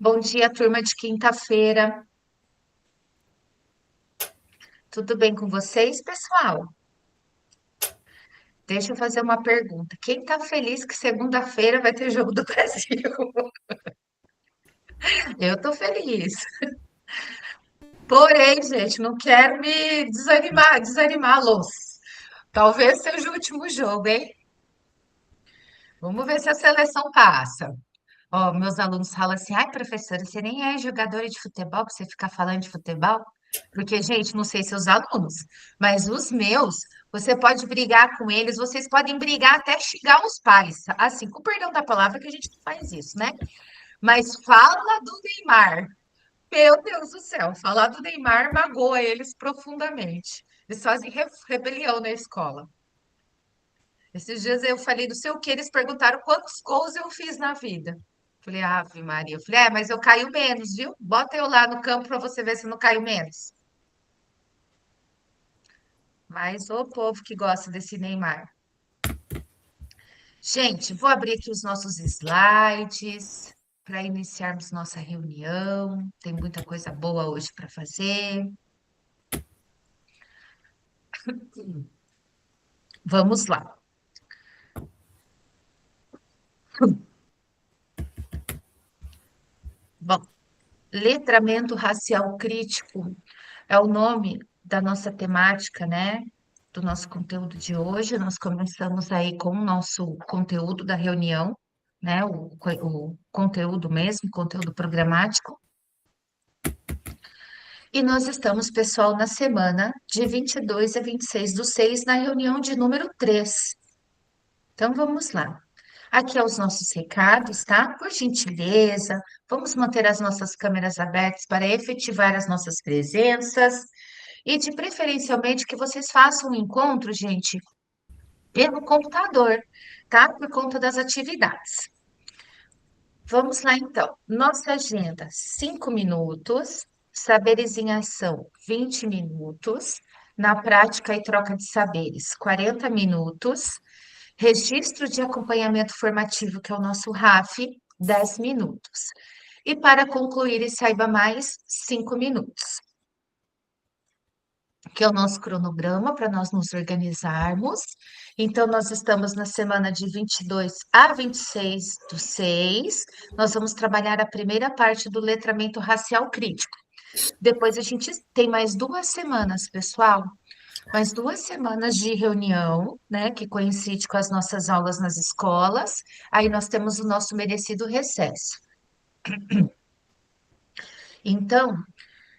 Bom dia, turma de quinta-feira. Tudo bem com vocês, pessoal? Deixa eu fazer uma pergunta. Quem tá feliz que segunda-feira vai ter jogo do Brasil? Eu tô feliz. Porém, gente, não quero me desanimá-los. Talvez seja o último jogo, hein? Vamos ver se a seleção passa. Ó, meus alunos falam assim: ai, professora, você nem é jogadora de futebol pra você ficar falando de futebol? Porque, gente, não sei seus alunos, mas os meus, você pode brigar com eles, vocês podem brigar até xingar os pais. Assim, com perdão da palavra, que a gente não faz isso, né? Mas fala do Neymar. Meu Deus do céu, falar do Neymar magoa eles profundamente. Eles fazem rebelião na escola. Esses dias eu falei do sei o que, eles perguntaram quantos gols eu fiz na vida. Falei, Ave Maria. Eu falei, mas eu caio menos, viu? Bota eu lá no campo para você ver se eu não caio menos. Mas o povo que gosta desse Neymar. Gente, vou abrir aqui os nossos slides para iniciarmos nossa reunião. Tem muita coisa boa hoje para fazer. Vamos lá. Bom, letramento racial crítico é o nome da nossa temática, né? Do nosso conteúdo de hoje. Nós começamos aí com o nosso conteúdo da reunião, né? O conteúdo mesmo, conteúdo programático. E nós estamos, pessoal, na semana de 22 a 26/6, na reunião de número 3. Então, vamos lá. Aqui é os nossos recados, tá? Por gentileza, vamos manter as nossas câmeras abertas para efetivar as nossas presenças e, de preferencialmente, que vocês façam um encontro, gente, pelo computador, tá? Por conta das atividades. Vamos lá, então. Nossa agenda: 5 minutos, saberes em ação: 20 minutos, na prática e troca de saberes: 40 minutos, registro de acompanhamento formativo, que é o nosso RAF: 10 minutos. E para concluir e saiba mais, 5 minutos, que é o nosso cronograma para nós nos organizarmos. Então, nós estamos na semana de 22 a 26/6. Nós vamos trabalhar a primeira parte do letramento racial crítico. Depois a gente tem mais 2 semanas, pessoal, mais 2 semanas de reunião, né, que coincide com as nossas aulas nas escolas. Aí nós temos o nosso merecido recesso. Então,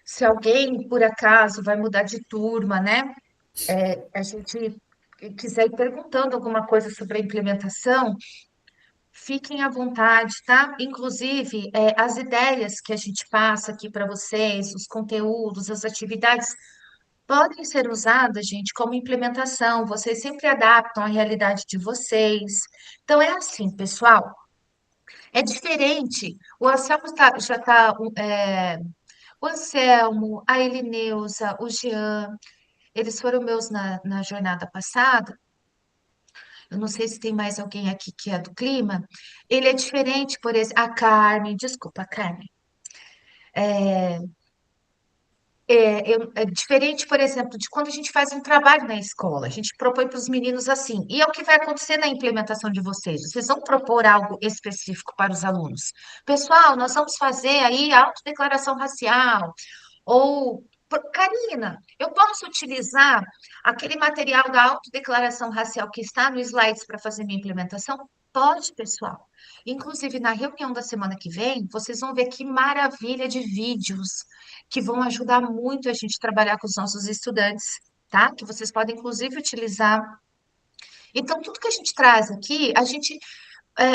se alguém, por acaso, vai mudar de turma, né? A gente quiser ir perguntando alguma coisa sobre a implementação, fiquem à vontade, tá? Inclusive, as ideias que a gente passa aqui para vocês, os conteúdos, as atividades, podem ser usadas, gente, como implementação. Vocês sempre adaptam à realidade de vocês. Então, é assim, pessoal, é diferente. O Anselmo já está. O Anselmo, a Elineusa, o Jean, eles foram meus na jornada passada. Eu não sei se tem mais alguém aqui que é do clima. Ele é diferente, por exemplo, a Carmen, desculpa, Carmen. É diferente, por exemplo, de quando a gente faz um trabalho na escola. A gente propõe para os meninos assim, e é o que vai acontecer na implementação de vocês. Vocês vão propor algo específico para os alunos. Pessoal, nós vamos fazer aí a autodeclaração racial. Ou, Karina, eu posso utilizar aquele material da autodeclaração racial que está no slides para fazer minha implementação? Pode, pessoal. Inclusive, na reunião da semana que vem, vocês vão ver que maravilha de vídeos que vão ajudar muito a gente a trabalhar com os nossos estudantes, tá? Que vocês podem, inclusive, utilizar. Então, tudo que a gente traz aqui,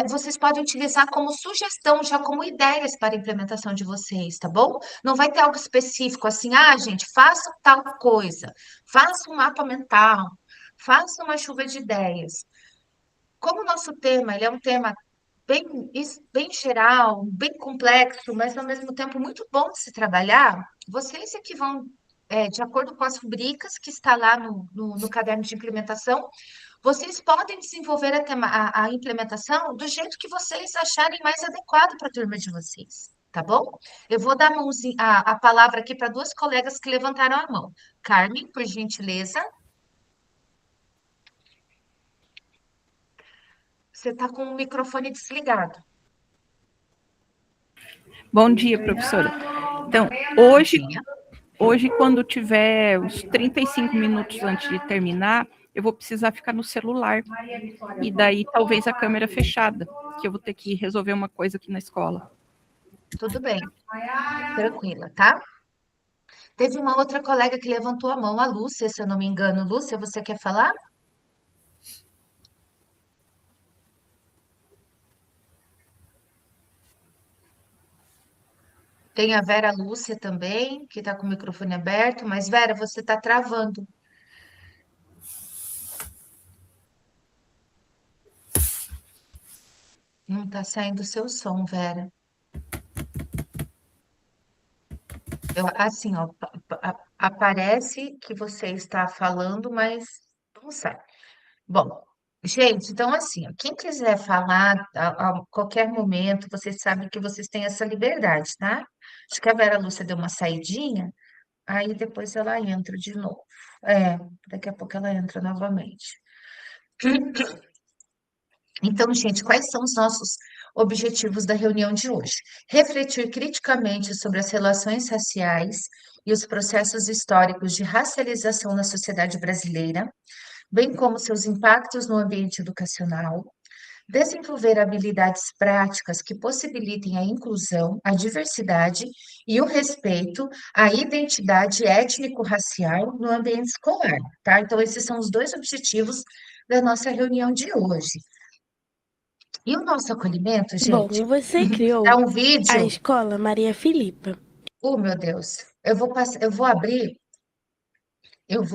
vocês podem utilizar como sugestão, já como ideias para a implementação de vocês, tá bom? Não vai ter algo específico assim, gente, façam tal coisa, faça um mapa mental, faça uma chuva de ideias. Como o nosso tema, ele é um tema bem geral, bem complexo, mas ao mesmo tempo muito bom de se trabalhar, vocês é que vão, de acordo com as rubricas que está lá no caderno de implementação, vocês podem desenvolver a implementação do jeito que vocês acharem mais adequado para a turma de vocês. tá bom? Eu vou dar a palavra aqui para duas colegas que levantaram a mão. Carmen, por gentileza, você está com o microfone desligado. Bom dia, professora. Então, Bom dia. hoje, quando tiver uns 35 minutos antes de terminar, eu vou precisar ficar no celular. E daí, talvez a câmera fechada, que eu vou ter que resolver uma coisa aqui na escola. Tudo bem, tranquila, tá? Teve uma outra colega que levantou a mão, a Lúcia, se eu não me engano. Lúcia, você quer falar? Tem a Vera Lúcia também, que está com o microfone aberto, mas Vera, você está travando. Não está saindo o seu som, Vera. Assim, ó, aparece que você está falando, mas não sai. Bom, gente, então assim, ó, quem quiser falar a qualquer momento, vocês sabem que vocês têm essa liberdade, tá? Acho que a Vera Lúcia deu uma saidinha, aí depois ela entra de novo. É, daqui a pouco ela entra novamente. Então, gente, quais são os nossos objetivos da reunião de hoje? Refletir criticamente sobre as relações raciais e os processos históricos de racialização na sociedade brasileira, bem como seus impactos no ambiente educacional. Desenvolver habilidades práticas que possibilitem a inclusão, a diversidade e o respeito à identidade étnico-racial no ambiente escolar, tá? Então, esses são os dois objetivos da nossa reunião de hoje. E o nosso acolhimento, Bom, gente, você é criou um a vídeo. escola Maria Filipa. Oh, meu Deus. Eu vou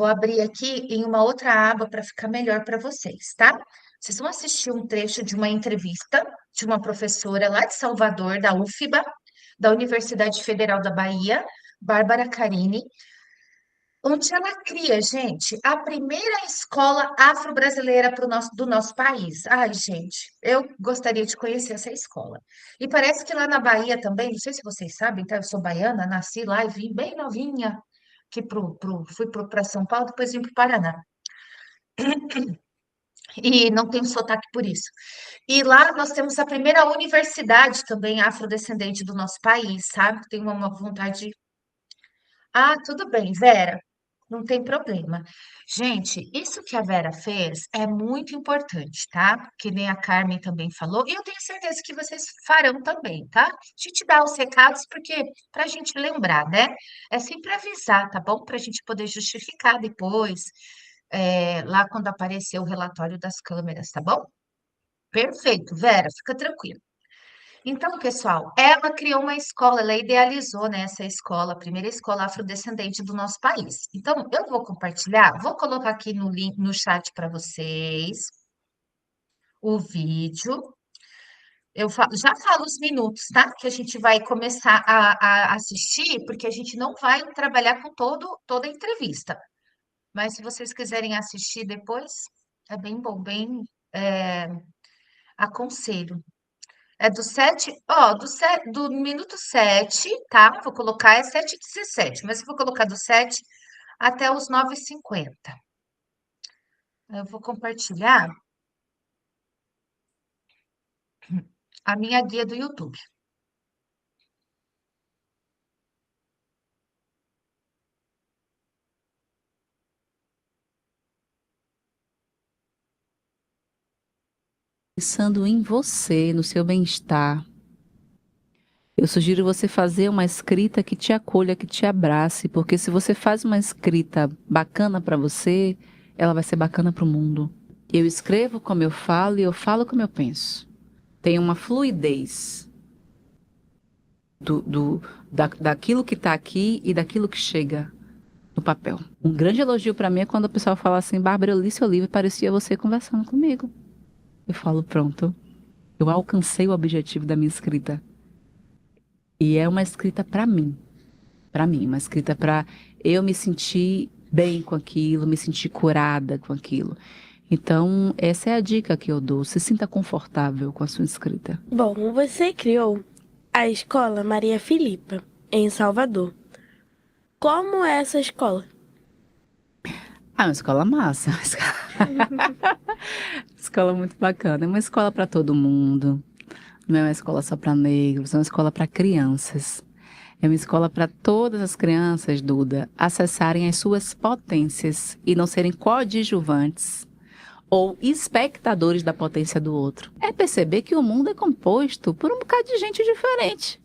abrir aqui em uma outra aba para ficar melhor para vocês, tá? Vocês vão assistir um trecho de uma entrevista de uma professora lá de Salvador, da UFBA, da Universidade Federal da Bahia, Bárbara Carini, onde ela cria, gente, a primeira escola afro-brasileira do nosso país. Ai, gente, eu gostaria de conhecer essa escola. E parece que lá na Bahia também, não sei se vocês sabem, tá? Eu sou baiana, nasci lá e vim bem novinha, fui para São Paulo, depois vim para o Paraná. E não tenho sotaque por isso. E lá nós temos a primeira universidade também afrodescendente do nosso país, sabe? Tenho uma vontade. Ah, tudo bem, Vera. Não tem problema. Gente, isso que a Vera fez é muito importante, tá? Que nem a Carmen também falou, e eu tenho certeza que vocês farão também, tá? A gente dá os recados porque para a gente lembrar, né? É sempre avisar, tá bom? Para a gente poder justificar depois, lá quando aparecer o relatório das câmeras, tá bom? Perfeito, Vera, fica tranquila. Então, pessoal, ela criou uma escola, ela idealizou, né, essa escola, a primeira escola afrodescendente do nosso país. Então, eu vou compartilhar, vou colocar aqui no link, no chat para vocês o vídeo. Já falo os minutos, tá? Que a gente vai começar a assistir, porque a gente não vai trabalhar com toda a entrevista. Mas se vocês quiserem assistir depois, é bem bom, bem é, aconselho. É do 7, ó, do minuto 7, tá? Vou colocar é 7h17, mas eu vou colocar do 7 até os 9h50. Eu vou compartilhar a minha guia do YouTube. Pensando em você, no seu bem-estar. Eu sugiro você fazer uma escrita que te acolha, que te abrace, porque se você faz uma escrita bacana para você, ela vai ser bacana para o mundo. Eu escrevo como eu falo e eu falo como eu penso. Tem uma fluidez daquilo que está aqui e daquilo que chega no papel. Um grande elogio para mim é quando o pessoal fala assim: Bárbara, eu li seu livro e parecia você conversando comigo. Eu falo, pronto, eu alcancei o objetivo da minha escrita. E é uma escrita para mim, uma escrita para eu me sentir bem com aquilo, me sentir curada com aquilo. Então, essa é a dica que eu dou. Se sinta confortável com a sua escrita. Bom, você criou A escola Maria Filipa, em Salvador. Como é essa escola? Ah, é uma escola massa. Escola muito bacana. É uma escola para todo mundo. Não é uma escola só para negros, é uma escola para crianças. É uma escola para todas as crianças, Duda, acessarem as suas potências e não serem coadjuvantes ou espectadores da potência do outro. É perceber que o mundo é composto por um bocado de gente diferente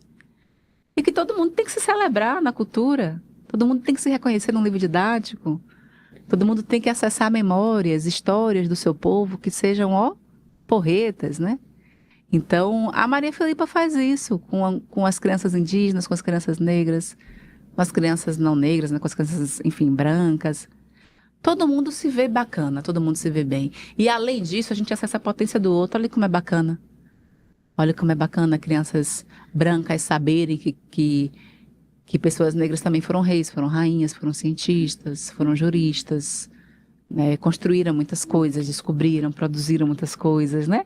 e que todo mundo tem que se celebrar na cultura, todo mundo tem que se reconhecer num livro didático, todo mundo tem que acessar memórias, histórias do seu povo que sejam, ó, porretas, né? Então, a Maria Filipa faz isso com as crianças indígenas, com as crianças negras, com as crianças não negras, né, com as crianças, enfim, brancas. Todo mundo se vê bacana, todo mundo se vê bem. E além disso, a gente acessa a potência do outro. Olha como é bacana. Olha como é bacana crianças brancas saberem que pessoas negras também foram reis, foram rainhas, foram cientistas, foram juristas, né, construíram muitas coisas, descobriram, produziram muitas coisas, né?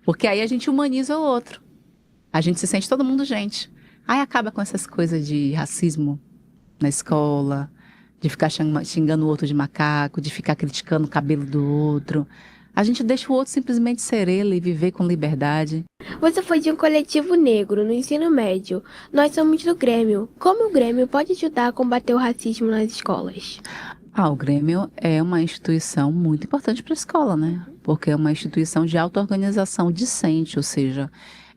Porque aí a gente humaniza o outro. A gente se sente todo mundo gente. Aí acaba com essas coisas de racismo na escola, de ficar xingando o outro de macaco, de ficar criticando o cabelo do outro. A gente deixa o outro simplesmente ser ele e viver com liberdade. Você foi de um coletivo negro no ensino médio. Nós somos do Grêmio. Como o Grêmio pode ajudar a combater o racismo nas escolas? Ah, o Grêmio é uma instituição muito importante para a escola, né? Porque é uma instituição de auto-organização discente, ou seja,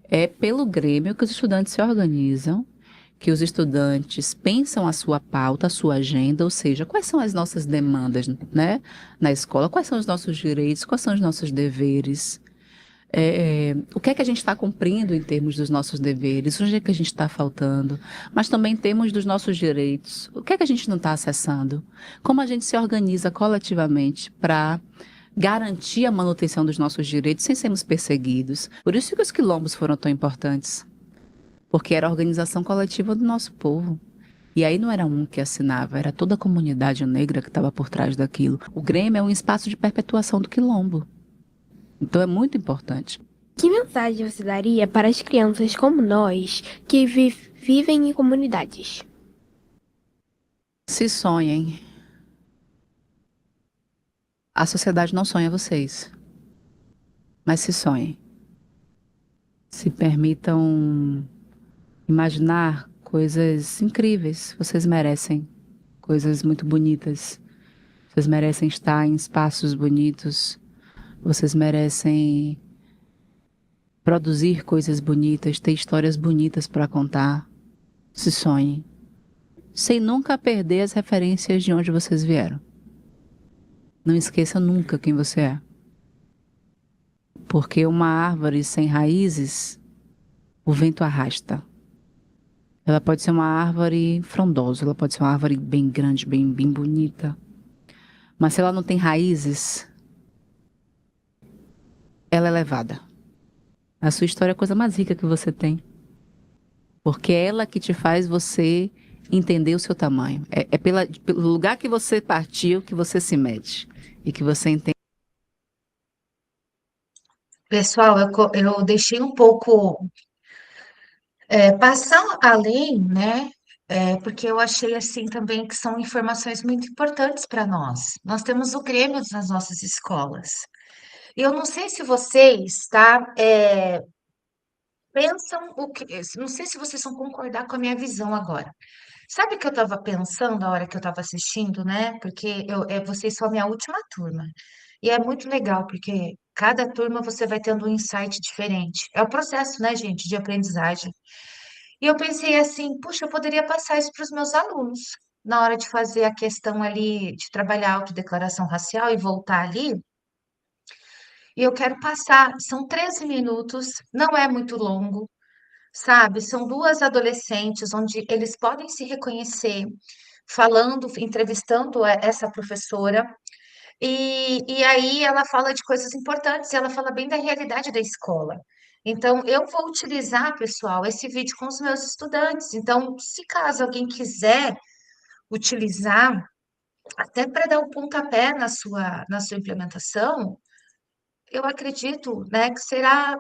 é pelo Grêmio que os estudantes se organizam, que os estudantes pensam a sua pauta, a sua agenda, ou seja, quais são as nossas demandas, né, na escola, quais são os nossos direitos, quais são os nossos deveres, o que é que a gente está cumprindo em termos dos nossos deveres, onde é que a gente está faltando, mas também em termos dos nossos direitos, o que é que a gente não está acessando, como a gente se organiza coletivamente para garantir a manutenção dos nossos direitos sem sermos perseguidos. Por isso que os quilombos foram tão importantes, porque era a organização coletiva do nosso povo. E aí não era um que assinava, era toda a comunidade negra que estava por trás daquilo. O Grêmio é um espaço de perpetuação do quilombo. Então é muito importante. Que mensagem você daria para as crianças como nós que vivem em comunidades? Se sonhem. A sociedade não sonha vocês, mas se sonhem. Se permitam imaginar coisas incríveis. Vocês merecem coisas muito bonitas. Vocês merecem estar em espaços bonitos. Vocês merecem produzir coisas bonitas, ter histórias bonitas para contar. Se sonhem. Sem nunca perder as referências de onde vocês vieram. Não esqueça nunca quem você é. Porque uma árvore sem raízes, o vento arrasta. Ela pode ser uma árvore frondosa, ela pode ser uma árvore bem grande, bem bonita. Mas se ela não tem raízes, ela é levada. A sua história é a coisa mais rica que você tem. Porque é ela que te faz você entender o seu tamanho. É pelo lugar que você partiu que você se mede. E que você entende. Pessoal, eu deixei um pouco passar além, né? Porque eu achei assim também que são informações muito importantes para nós. Nós temos o Grêmio nas nossas escolas. E eu não sei se vocês, tá, pensam o que. Não sei se vocês vão concordar com a minha visão agora. Sabe o que eu estava pensando na hora que eu estava assistindo, né? Porque vocês são a minha última turma. E é muito legal, porque cada turma você vai tendo um insight diferente. É o processo, né, gente, de aprendizagem. E eu pensei assim, puxa, eu poderia passar isso para os meus alunos na hora de fazer a questão ali de trabalhar a autodeclaração racial e voltar ali. E eu quero passar, são 13 minutos, não é muito longo, sabe? São duas adolescentes onde eles podem se reconhecer falando, entrevistando essa professora. E aí ela fala de coisas importantes, ela fala bem da realidade da escola. Então, eu vou utilizar, pessoal, esse vídeo com os meus estudantes. Então, se caso alguém quiser utilizar, até para dar o pontapé na sua implementação, eu acredito, né, que será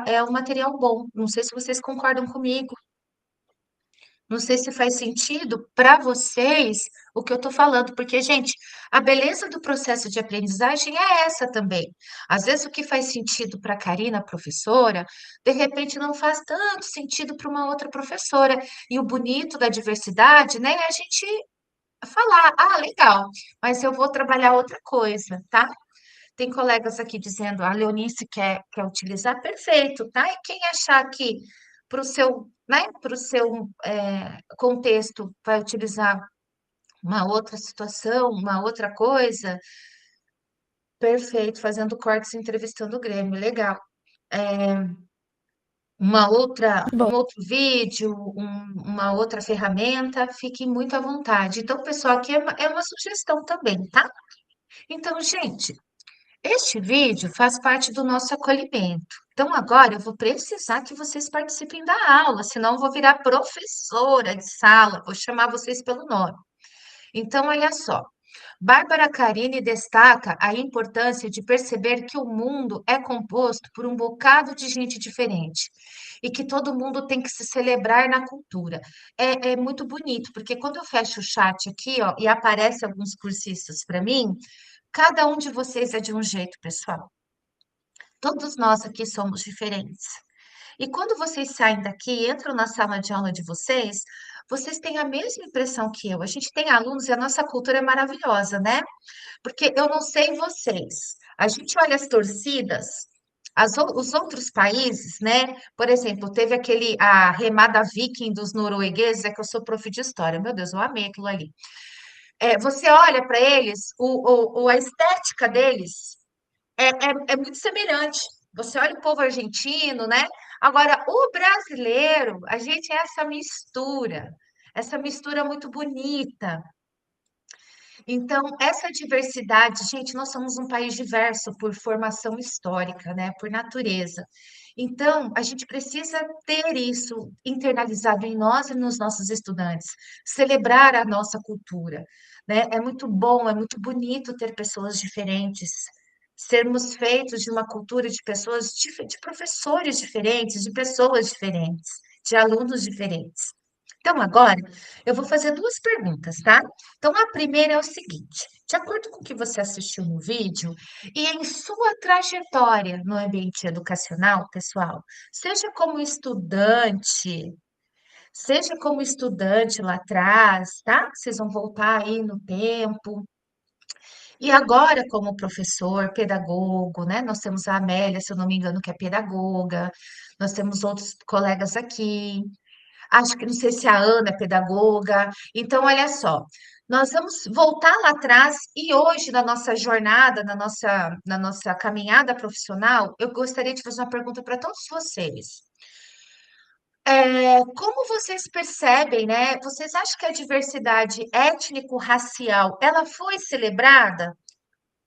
é um material bom. Não sei se vocês concordam comigo. Não sei se faz sentido para vocês o que eu estou falando, porque, gente, a beleza do processo de aprendizagem é essa também. Às vezes, o que faz sentido para a Karina, professora, de repente não faz tanto sentido para uma outra professora. E o bonito da diversidade, né, é a gente falar: ah, legal, mas eu vou trabalhar outra coisa, tá? Tem colegas aqui dizendo, a Leonice quer utilizar, perfeito, tá? E quem achar que para o seu, né, para o seu contexto vai utilizar uma outra situação, uma outra coisa, perfeito, fazendo cortes, entrevistando o Grêmio, legal. Um Bom, outro vídeo, uma outra ferramenta, fique muito à vontade. Então, pessoal, aqui é uma sugestão também, tá? Então, gente, este vídeo faz parte do nosso acolhimento. Então, agora eu vou precisar que vocês participem da aula, senão eu vou virar professora de sala, vou chamar vocês pelo nome. Então, olha só. Bárbara Carini destaca a importância de perceber que o mundo é composto por um bocado de gente diferente e que todo mundo tem que se celebrar na cultura. É muito bonito, porque quando eu fecho o chat aqui, ó, e aparece alguns cursistas para mim, cada um de vocês é de um jeito, pessoal. Todos nós aqui somos diferentes. E quando vocês saem daqui e entram na sala de aula de vocês, vocês têm a mesma impressão que eu. A gente tem alunos e a nossa cultura é maravilhosa, né? Porque eu não sei vocês. A gente olha as torcidas, os outros países, né? Por exemplo, teve a remada viking dos noruegueses, é que eu sou prof de história. Meu Deus, eu amei aquilo ali. Você olha para eles, a estética deles é muito semelhante. Você olha o povo argentino, né? Agora, o brasileiro, a gente é essa mistura muito bonita. Então, essa diversidade, gente, nós somos um país diverso por formação histórica, né? Por natureza. Então, a gente precisa ter isso internalizado em nós e nos nossos estudantes, celebrar a nossa cultura, né? É muito bom, é muito bonito ter pessoas diferentes, sermos feitos de uma cultura de pessoas, de professores diferentes, de pessoas diferentes, de alunos diferentes. Então, agora, eu vou fazer duas perguntas, tá? Então, a primeira é o seguinte: de acordo com o que você assistiu no vídeo, e em sua trajetória no ambiente educacional, pessoal, seja como estudante, seja como estudante lá atrás, tá? Vocês vão voltar aí no tempo. E agora, como professor, pedagogo, né? Nós temos a Amélia, se eu não me engano, que é pedagoga, nós temos outros colegas aqui. Acho que não sei se a Ana é pedagoga. Então, olha só, nós vamos voltar lá atrás e hoje, na nossa jornada, na nossa caminhada profissional, eu gostaria de fazer uma pergunta para todos vocês. Como vocês percebem, né? Vocês acham que a diversidade étnico-racial, ela foi celebrada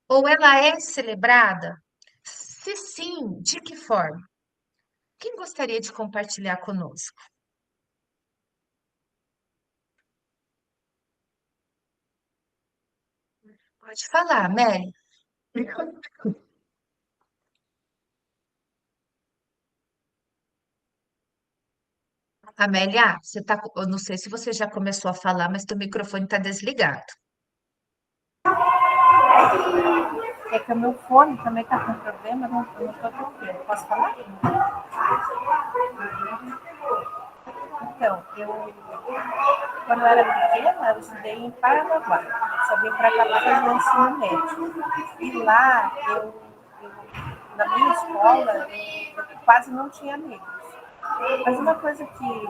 ou ela é celebrada? Se sim, de que forma? Quem gostaria de compartilhar conosco? Pode falar, Mary. Amélia, eu não sei se você já começou a falar, mas teu microfone está desligado. É que o meu fone também está com problema, eu não estou ouvindo. Posso falar? Então, quando eu era pequena, eu estudei em Paranaguá. Só vim para cá para fazer o ensino médio. E lá, na minha escola, eu quase não tinha amigos. Mas uma coisa que,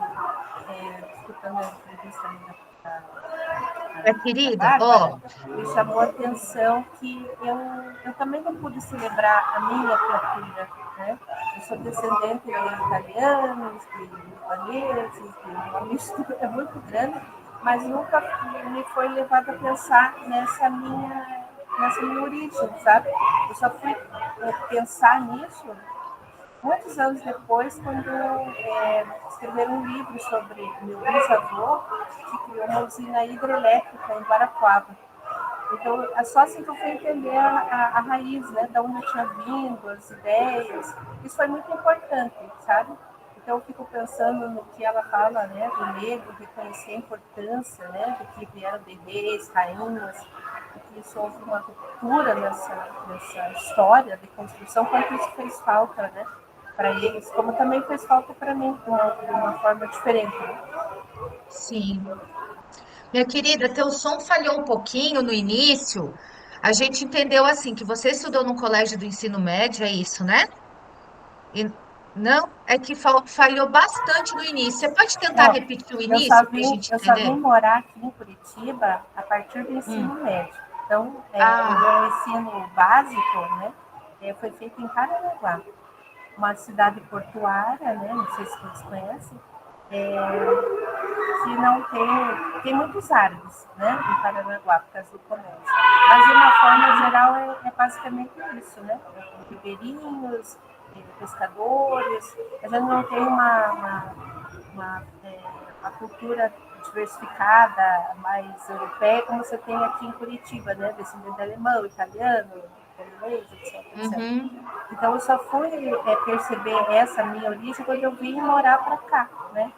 escutando a entrevista da Querida, ó, Bárbara, me chamou a atenção que eu também não pude celebrar a minha cultura, né? Eu sou descendente de italianos, de libaneses, de uma mistura muito grande, mas nunca me foi levado a pensar nessa minha origem, sabe? Eu só fui pensar nisso muitos anos depois, quando escreveram um livro sobre meu bisavô, que criou uma usina hidrelétrica em Guarapuava. Então, é só assim que eu fui entender a raiz, né, da onde eu tinha vindo, as ideias. Isso foi muito importante, sabe? Então, eu fico pensando no que ela fala, né, do negro, reconhecer a importância, né, do que vieram de reis, rainhas, e que isso houve uma ruptura nessa história de construção, quanto isso fez falta, né, para eles, como também fez falta para mim, de uma forma diferente, né? Sim. Minha querida, teu som falhou um pouquinho no início. A gente entendeu assim que você estudou num colégio do ensino médio, é isso, né? E não, é que falhou bastante no início. Você pode tentar Não, repetir o início para a gente eu só vim entender? morar aqui em Curitiba a partir do ensino Hum. médio. Então, o Ah, meu ensino básico, né, foi feito em Paranaguá, uma cidade portuária, né, não sei se vocês conhecem, que não tem muitos árabes, né, em Paranaguá, por causa do comércio. Mas, de uma forma geral, é basicamente isso, né, ribeirinhos, pescadores. A gente não tem uma cultura diversificada, mais europeia, como você tem aqui em Curitiba, né, descendente de alemão, italiano, polonês, etc, etc. uhum, Então, eu só fui perceber essa minha origem quando eu vim morar para cá, né?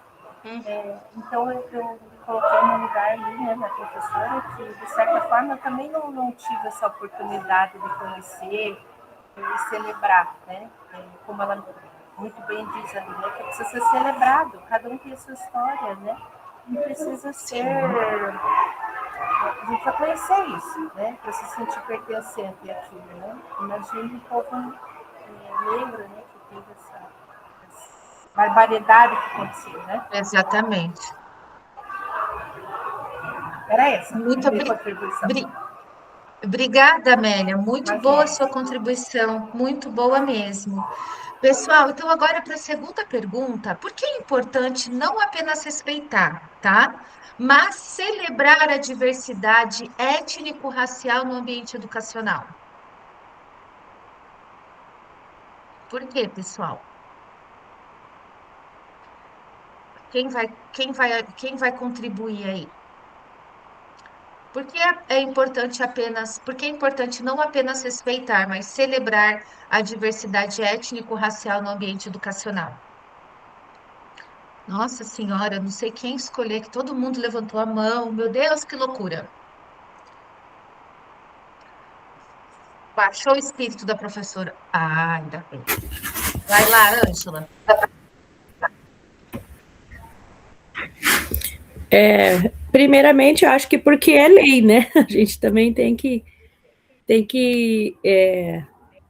uhum. Então, eu me coloquei no lugar ali, né, da professora, que, de certa forma, eu também não tive essa oportunidade de conhecer e celebrar, né? Como ela muito bem diz ali, né? Que precisa ser celebrado, cada um tem a sua história, né? E precisa ser. A gente vai conhecer isso, né? Para se sentir pertencente àquilo, né? Imagine o povo negro, né? Que teve essa barbaridade que aconteceu, né? Exatamente. Era essa Muito a minha contribuição. obrigada, Amélia. Muito boa a Imagina. sua contribuição, muito boa mesmo. Pessoal, então agora para a segunda pergunta, por que é importante não apenas respeitar, tá? Mas celebrar a diversidade étnico-racial no ambiente educacional? Por quê, pessoal? Quem vai contribuir aí? Por que é importante não apenas respeitar, mas celebrar a diversidade étnico-racial no ambiente educacional? Nossa Senhora, não sei quem escolher, que todo mundo levantou a mão. Meu Deus, que loucura! Baixou o espírito da professora. Ah, ainda bem. Vai lá, Ângela. Primeiramente, eu acho que porque é lei, né? A gente também tem que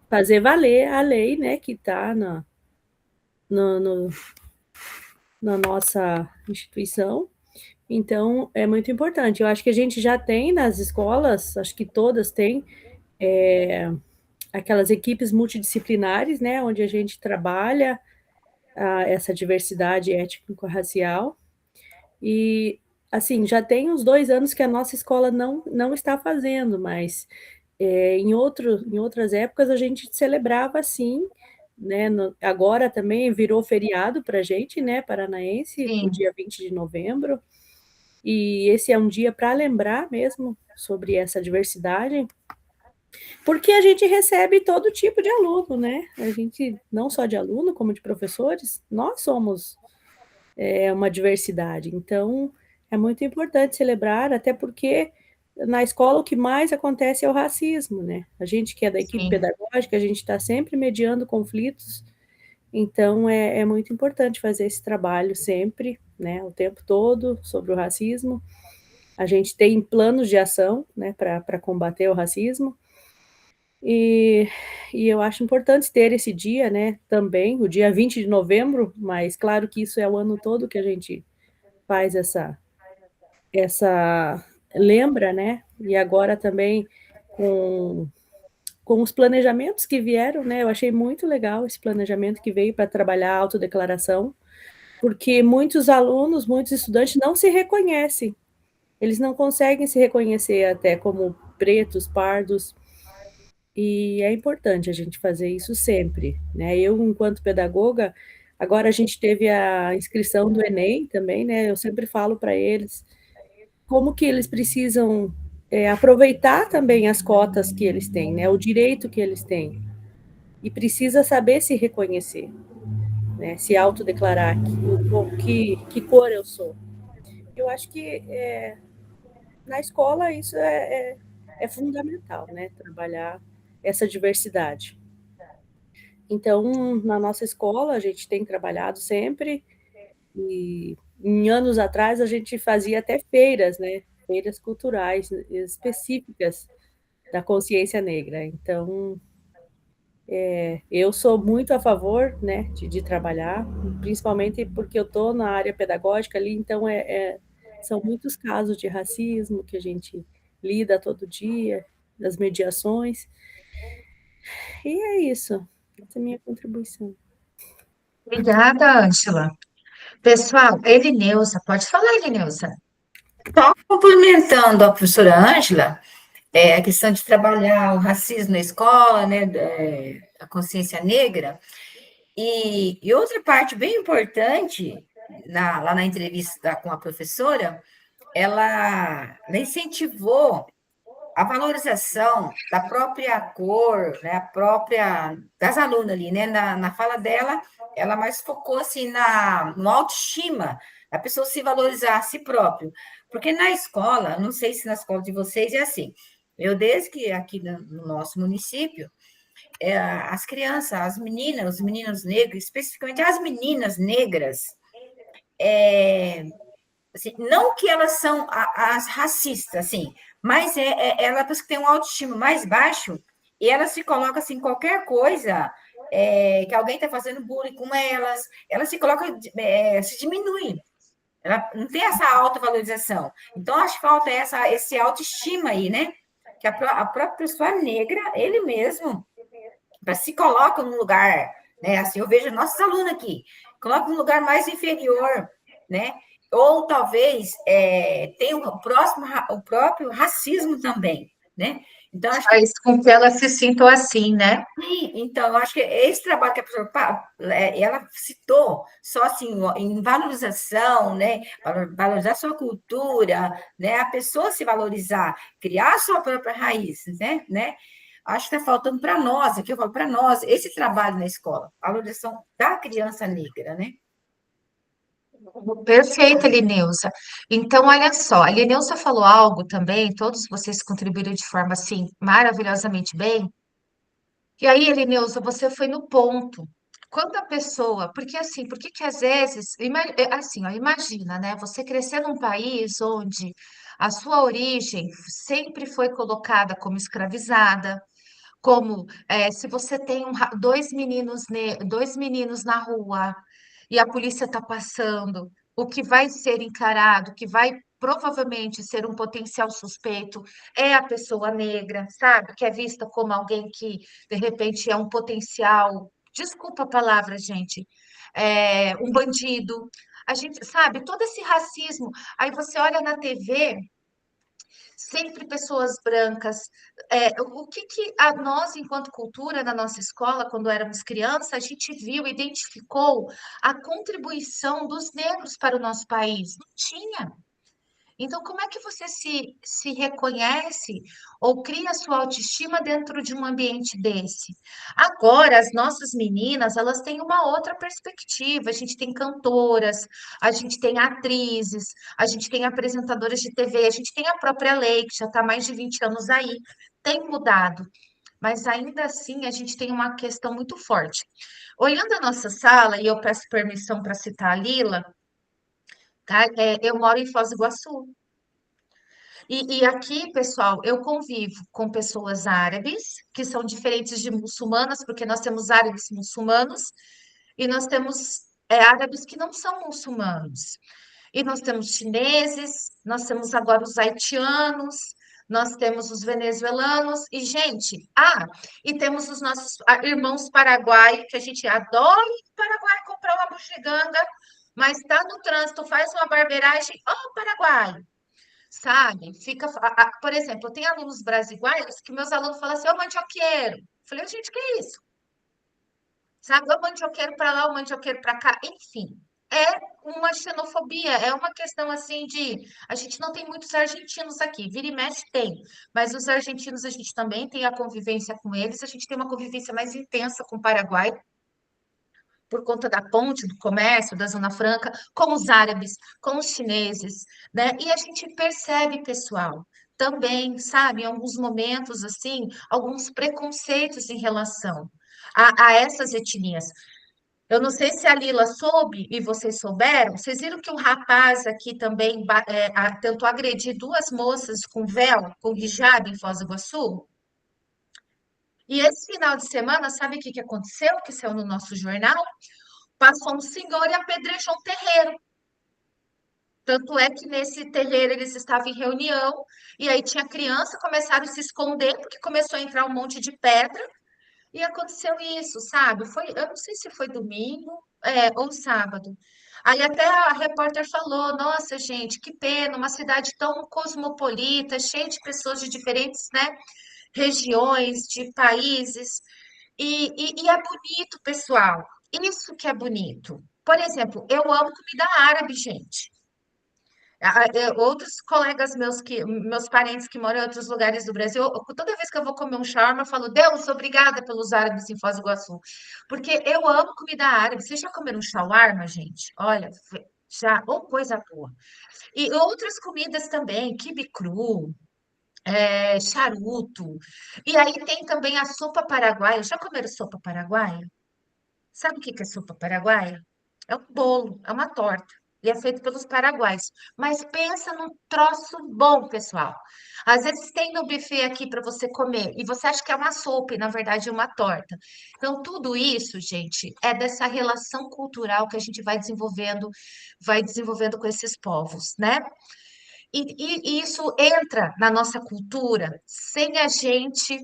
fazer valer a lei, né? Que está no, no, na nossa instituição. Então, é muito importante. Eu acho que a gente já tem nas escolas, acho que todas têm, aquelas equipes multidisciplinares, né? Onde a gente trabalha essa diversidade étnico-racial. E, assim, já tem uns 2 anos que a nossa escola não está fazendo, mas em outras épocas a gente celebrava assim, né? Agora também virou feriado para a gente, né, paranaense, o Sim, dia 20 de novembro, e esse é um dia para lembrar mesmo sobre essa diversidade, porque a gente recebe todo tipo de aluno, né? A gente, não só de aluno, como de professores, nós somos uma diversidade. Então, é muito importante celebrar, até porque na escola o que mais acontece é o racismo, né? A gente que é da equipe sim, pedagógica, a gente está sempre mediando conflitos, então é muito importante fazer esse trabalho sempre, né? O tempo todo sobre o racismo. A gente tem planos de ação, né, para combater o racismo. E, e eu acho importante ter esse dia, né, também, o dia 20 de novembro, mas claro que isso é o ano todo que a gente faz essa lembra, né? E agora também com, com os planejamentos que vieram, né? Eu achei muito legal esse planejamento que veio para trabalhar a autodeclaração, porque muitos alunos, muitos estudantes não se reconhecem, eles não conseguem se reconhecer até como pretos, pardos, e é importante a gente fazer isso sempre, né? Eu, enquanto pedagoga, agora a gente teve a inscrição do Enem também, né? Eu sempre falo para eles como que eles precisam aproveitar também as cotas que eles têm, né? O direito que eles têm. E precisa saber se reconhecer, né? Se autodeclarar que cor eu sou. Eu acho que na escola isso é fundamental, né? Trabalhar essa diversidade. Então, na nossa escola, a gente tem trabalhado sempre, e em anos atrás a gente fazia até feiras, né? Feiras culturais específicas da consciência negra. Então, eu sou muito a favor, né, de trabalhar, principalmente porque eu estou na área pedagógica ali, então são muitos casos de racismo que a gente lida todo dia, das mediações, e é isso. Essa é a minha contribuição. Obrigada, Ângela. Pessoal, Elineusa, pode falar, Elineusa. Complementando a professora Ângela, a questão de trabalhar o racismo na escola, né, a consciência negra, e outra parte bem importante, lá na entrevista com a professora, ela incentivou a valorização da própria cor, né, das alunas ali, né, na fala dela, ela mais focou assim no autoestima, a pessoa se valorizar a si próprio, porque na escola, não sei se na escola de vocês é assim, eu desde que aqui no nosso município, as crianças, as meninas, os meninos negros, especificamente as meninas negras, assim, não que elas são as racistas, assim, mas elas que têm um autoestima mais baixo e elas se colocam assim, qualquer coisa que alguém está fazendo bullying com elas se colocam, se diminuem. Ela não tem essa autovalorização. Então, acho que falta esse autoestima aí, né? Que a própria pessoa negra, ele mesmo, se coloca num lugar, né? Assim, eu vejo nossos alunos aqui, coloca num lugar mais inferior, né? Ou talvez tenha o próprio racismo também, né? Então, acho que Faz com que elas se sintam assim, né? então, eu acho que esse trabalho que a professora ela citou, só assim, em valorização, né? Valorizar sua cultura, né? A pessoa se valorizar, criar sua própria raiz, né? Acho que está faltando para nós, aqui eu falo para nós, esse trabalho na escola, a valorização da criança negra, né? Perfeito, Elineusa. Então, olha só, a Elineusa falou algo também, todos vocês contribuíram de forma assim maravilhosamente bem. E aí, Elineusa, você foi no ponto. Quando a pessoa, porque assim, porque que às vezes, assim, ó, imagina, né? Você crescer num país onde a sua origem sempre foi colocada como escravizada, como se você tem dois meninos na rua e a polícia está passando, o que vai ser encarado, que vai provavelmente ser um potencial suspeito é a pessoa negra, sabe? Que é vista como alguém que, de repente, é um potencial, desculpa a palavra, gente, um bandido. A gente sabe todo esse racismo. Aí você olha na TV, sempre pessoas brancas. O que nós, enquanto cultura, na nossa escola, quando éramos crianças, a gente viu, identificou a contribuição dos negros para o nosso país? Não tinha. Então, como é que você se reconhece ou cria sua autoestima dentro de um ambiente desse? Agora, as nossas meninas, elas têm uma outra perspectiva. A gente tem cantoras, a gente tem atrizes, a gente tem apresentadoras de TV, a gente tem a própria lei, que já está há mais de 20 anos aí, tem mudado. Mas ainda assim, a gente tem uma questão muito forte. Olhando a nossa sala, e eu peço permissão para citar a Lila, tá? Eu moro em Foz do Iguaçu. E aqui, pessoal, eu convivo com pessoas árabes, que são diferentes de muçulmanas, porque nós temos árabes muçulmanos e nós temos árabes que não são muçulmanos. E nós temos chineses, nós temos agora os haitianos, nós temos os venezuelanos, e, gente, e temos os nossos irmãos paraguaios, que a gente adora ir para o Paraguai comprar uma bugiganga, mas está no trânsito, faz uma barbeiragem, Paraguai. Sabe? Por exemplo, eu tenho alunos brasileiros que meus alunos falam assim, ô mandioqueiro. Eu falei, gente, que é isso? Sabe? Ô mandioqueiro para lá, ô mandioqueiro para cá, enfim. uma xenofobia, é uma questão assim de a gente não tem muitos argentinos aqui, vira e mexe tem, mas os argentinos a gente também tem a convivência com eles, a gente tem uma convivência mais intensa com o Paraguai, por conta da ponte, do comércio, da Zona Franca, com os árabes, com os chineses, né? E a gente percebe, pessoal, também, sabe, em alguns momentos, assim, alguns preconceitos em relação a essas etnias. Eu não sei se a Lila soube e vocês souberam. Vocês viram que um rapaz aqui também tentou agredir duas moças com véu, com hijab em Foz do Iguaçu? E esse final de semana, sabe o que aconteceu? Que saiu no nosso jornal? Passou um senhor e apedrejou um terreiro. Tanto é que nesse terreiro eles estavam em reunião, e aí tinha criança, começaram a se esconder, porque começou a entrar um monte de pedra, e aconteceu isso, sabe? Eu não sei se foi domingo, ou sábado. Aí até a repórter falou, nossa, gente, que pena, uma cidade tão cosmopolita, cheia de pessoas de diferentes, né, regiões, de países, e é bonito, pessoal. Isso que é bonito. Por exemplo, eu amo comida árabe, gente. Outros colegas meus parentes que moram em outros lugares do Brasil, toda vez que eu vou comer um shawarma, eu falo, Deus, obrigada pelos árabes em Foz do Iguaçu. Porque eu amo comida árabe. Vocês já comeram um shawarma, gente? Olha, já, ou coisa boa. E outras comidas também, quibe cru, charuto. E aí tem também a sopa paraguaia. Já comeram sopa paraguaia? Sabe o que que é sopa paraguaia? É um bolo, é uma torta. E é feito pelos paraguaios. Mas pensa num troço bom, pessoal. Às vezes tem no buffet aqui para você comer e você acha que é uma sopa e na verdade é uma torta. Então, tudo isso, gente, é dessa relação cultural que a gente vai desenvolvendo com esses povos, né? E isso entra na nossa cultura sem a gente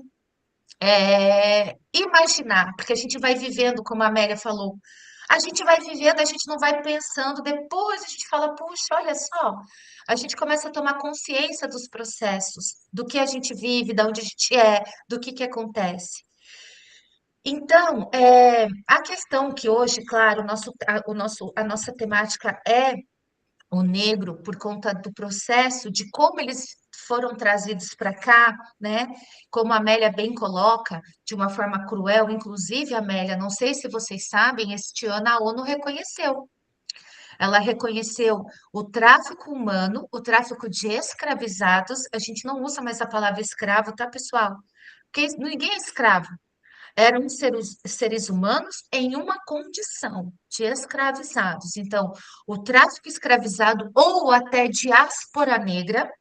imaginar, porque a gente vai vivendo, como a Amélia falou, a gente vai vivendo, a gente não vai pensando, depois a gente fala, puxa, olha só, a gente começa a tomar consciência dos processos, do que a gente vive, de onde a gente é, do que acontece. Então, a questão que hoje, claro, a nossa temática é o negro por conta do processo, de como eles foram trazidos para cá, né? Como a Amélia bem coloca, de uma forma cruel, inclusive, Amélia, não sei se vocês sabem, este ano a ONU reconheceu. Ela reconheceu o tráfico humano, o tráfico de escravizados. A gente não usa mais a palavra escravo, tá, pessoal? Porque ninguém é escravo. Eram seres humanos em uma condição de escravizados. Então, o tráfico escravizado ou até diáspora negra,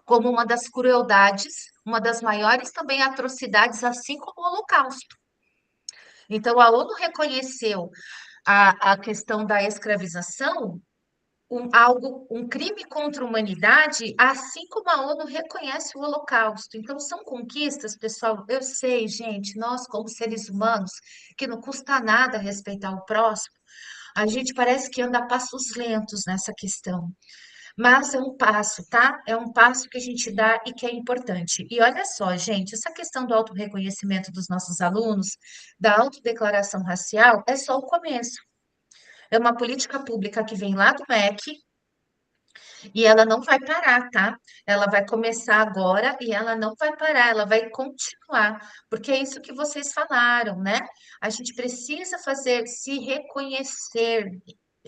como uma das crueldades, uma das maiores também atrocidades, assim como o Holocausto. Então, a ONU reconheceu a questão da escravização um crime contra a humanidade, assim como a ONU reconhece o Holocausto. Então, são conquistas, pessoal. Eu sei, gente, nós, como seres humanos, que não custa nada respeitar o próximo, a gente parece que anda a passos lentos nessa questão. Mas é um passo, tá? É um passo que a gente dá e que é importante. E olha só, gente, essa questão do autorreconhecimento dos nossos alunos, da autodeclaração racial, é só o começo. É uma política pública que vem lá do MEC, e ela não vai parar, tá? Ela vai começar agora e ela não vai parar, ela vai continuar, porque é isso que vocês falaram, né? A gente precisa fazer, se reconhecer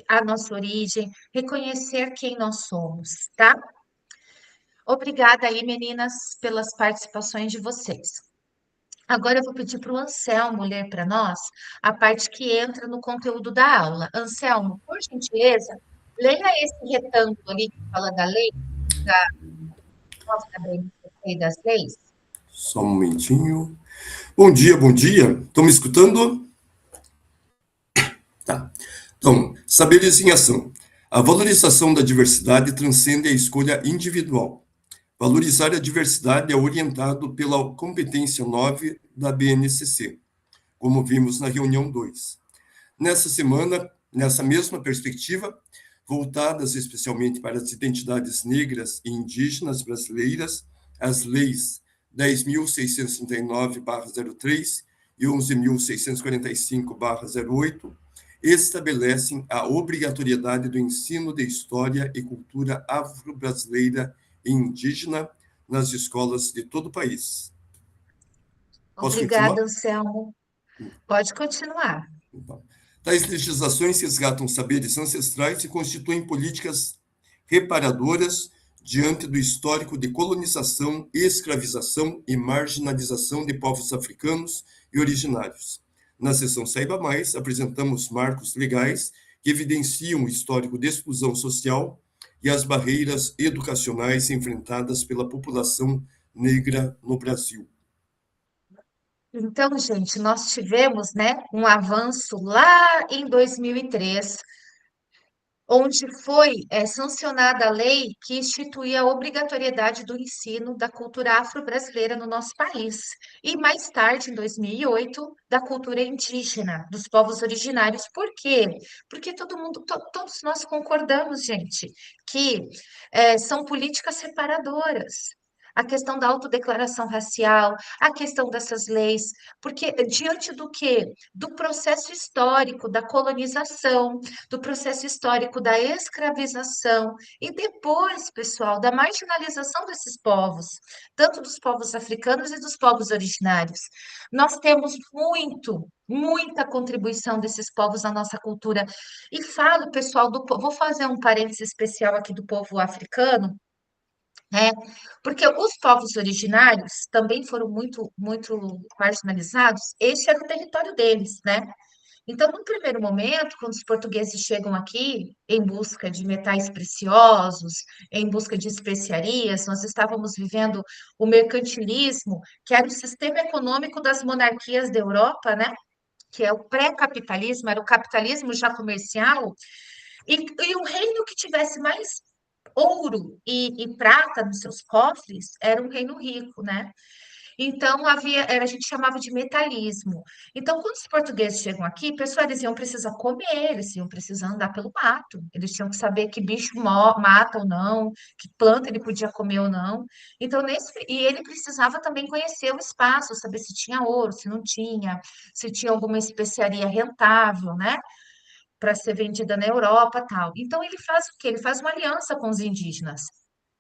a nossa origem, reconhecer quem nós somos, tá? Obrigada aí, meninas, pelas participações de vocês. Agora eu vou pedir para o Anselmo ler para nós a parte que entra no conteúdo da aula. Anselmo, por gentileza, leia esse retângulo ali que fala da lei, da e das leis. Só um momentinho. Bom dia, bom dia. Estão me escutando? Tá. Então, saberes em ação. A valorização da diversidade transcende a escolha individual. Valorizar a diversidade é orientado pela competência 9 da BNCC, como vimos na reunião 2. Nessa semana, nessa mesma perspectiva, voltadas especialmente para as identidades negras e indígenas brasileiras, as leis 10.639/03 e 11.645/08 estabelecem a obrigatoriedade do ensino de história e cultura afro-brasileira e indígena nas escolas de todo o país. Posso Obrigada, continuar? Anselmo. Pode continuar. Então, tais legislações resgatam saberes ancestrais e constituem políticas reparadoras diante do histórico de colonização, escravização e marginalização de povos africanos e originários. Na seção Saiba Mais, apresentamos marcos legais que evidenciam o histórico de exclusão social e as barreiras educacionais enfrentadas pela população negra no Brasil. Então, gente, nós tivemos, né, um avanço lá em 2003, onde foi sancionada a lei que instituía a obrigatoriedade do ensino da cultura afro-brasileira no nosso país. E mais tarde, em 2008, da cultura indígena, dos povos originários. Por quê? Porque todo mundo, todos nós concordamos, gente, que são políticas separadoras. A questão da autodeclaração racial, a questão dessas leis, porque diante do quê? Do processo histórico da colonização, do processo histórico da escravização e depois, pessoal, da marginalização desses povos, tanto dos povos africanos e dos povos originários. Nós temos muita contribuição desses povos na nossa cultura. E falo, pessoal, vou fazer um parênteses especial aqui do povo africano, né? Porque os povos originários também foram muito marginalizados. Esse era o território deles, né? Então, no primeiro momento, quando os portugueses chegam aqui em busca de metais preciosos, em busca de especiarias, nós estávamos vivendo o mercantilismo, que era o sistema econômico das monarquias da Europa, né? Que é o pré-capitalismo, era o capitalismo já comercial, e o reino que tivesse mais ouro e prata nos seus cofres era um reino rico, né? Então, a gente chamava de metalismo. Então, quando os portugueses chegam aqui, pessoal, eles iam precisar comer, eles iam precisar andar pelo mato, eles tinham que saber que bicho mata ou não, que planta ele podia comer ou não. Então, e ele precisava também conhecer o espaço, saber se tinha ouro, se não tinha, se tinha alguma especiaria rentável, né? Para ser vendida na Europa, tal. Então, ele faz o quê? Ele faz uma aliança com os indígenas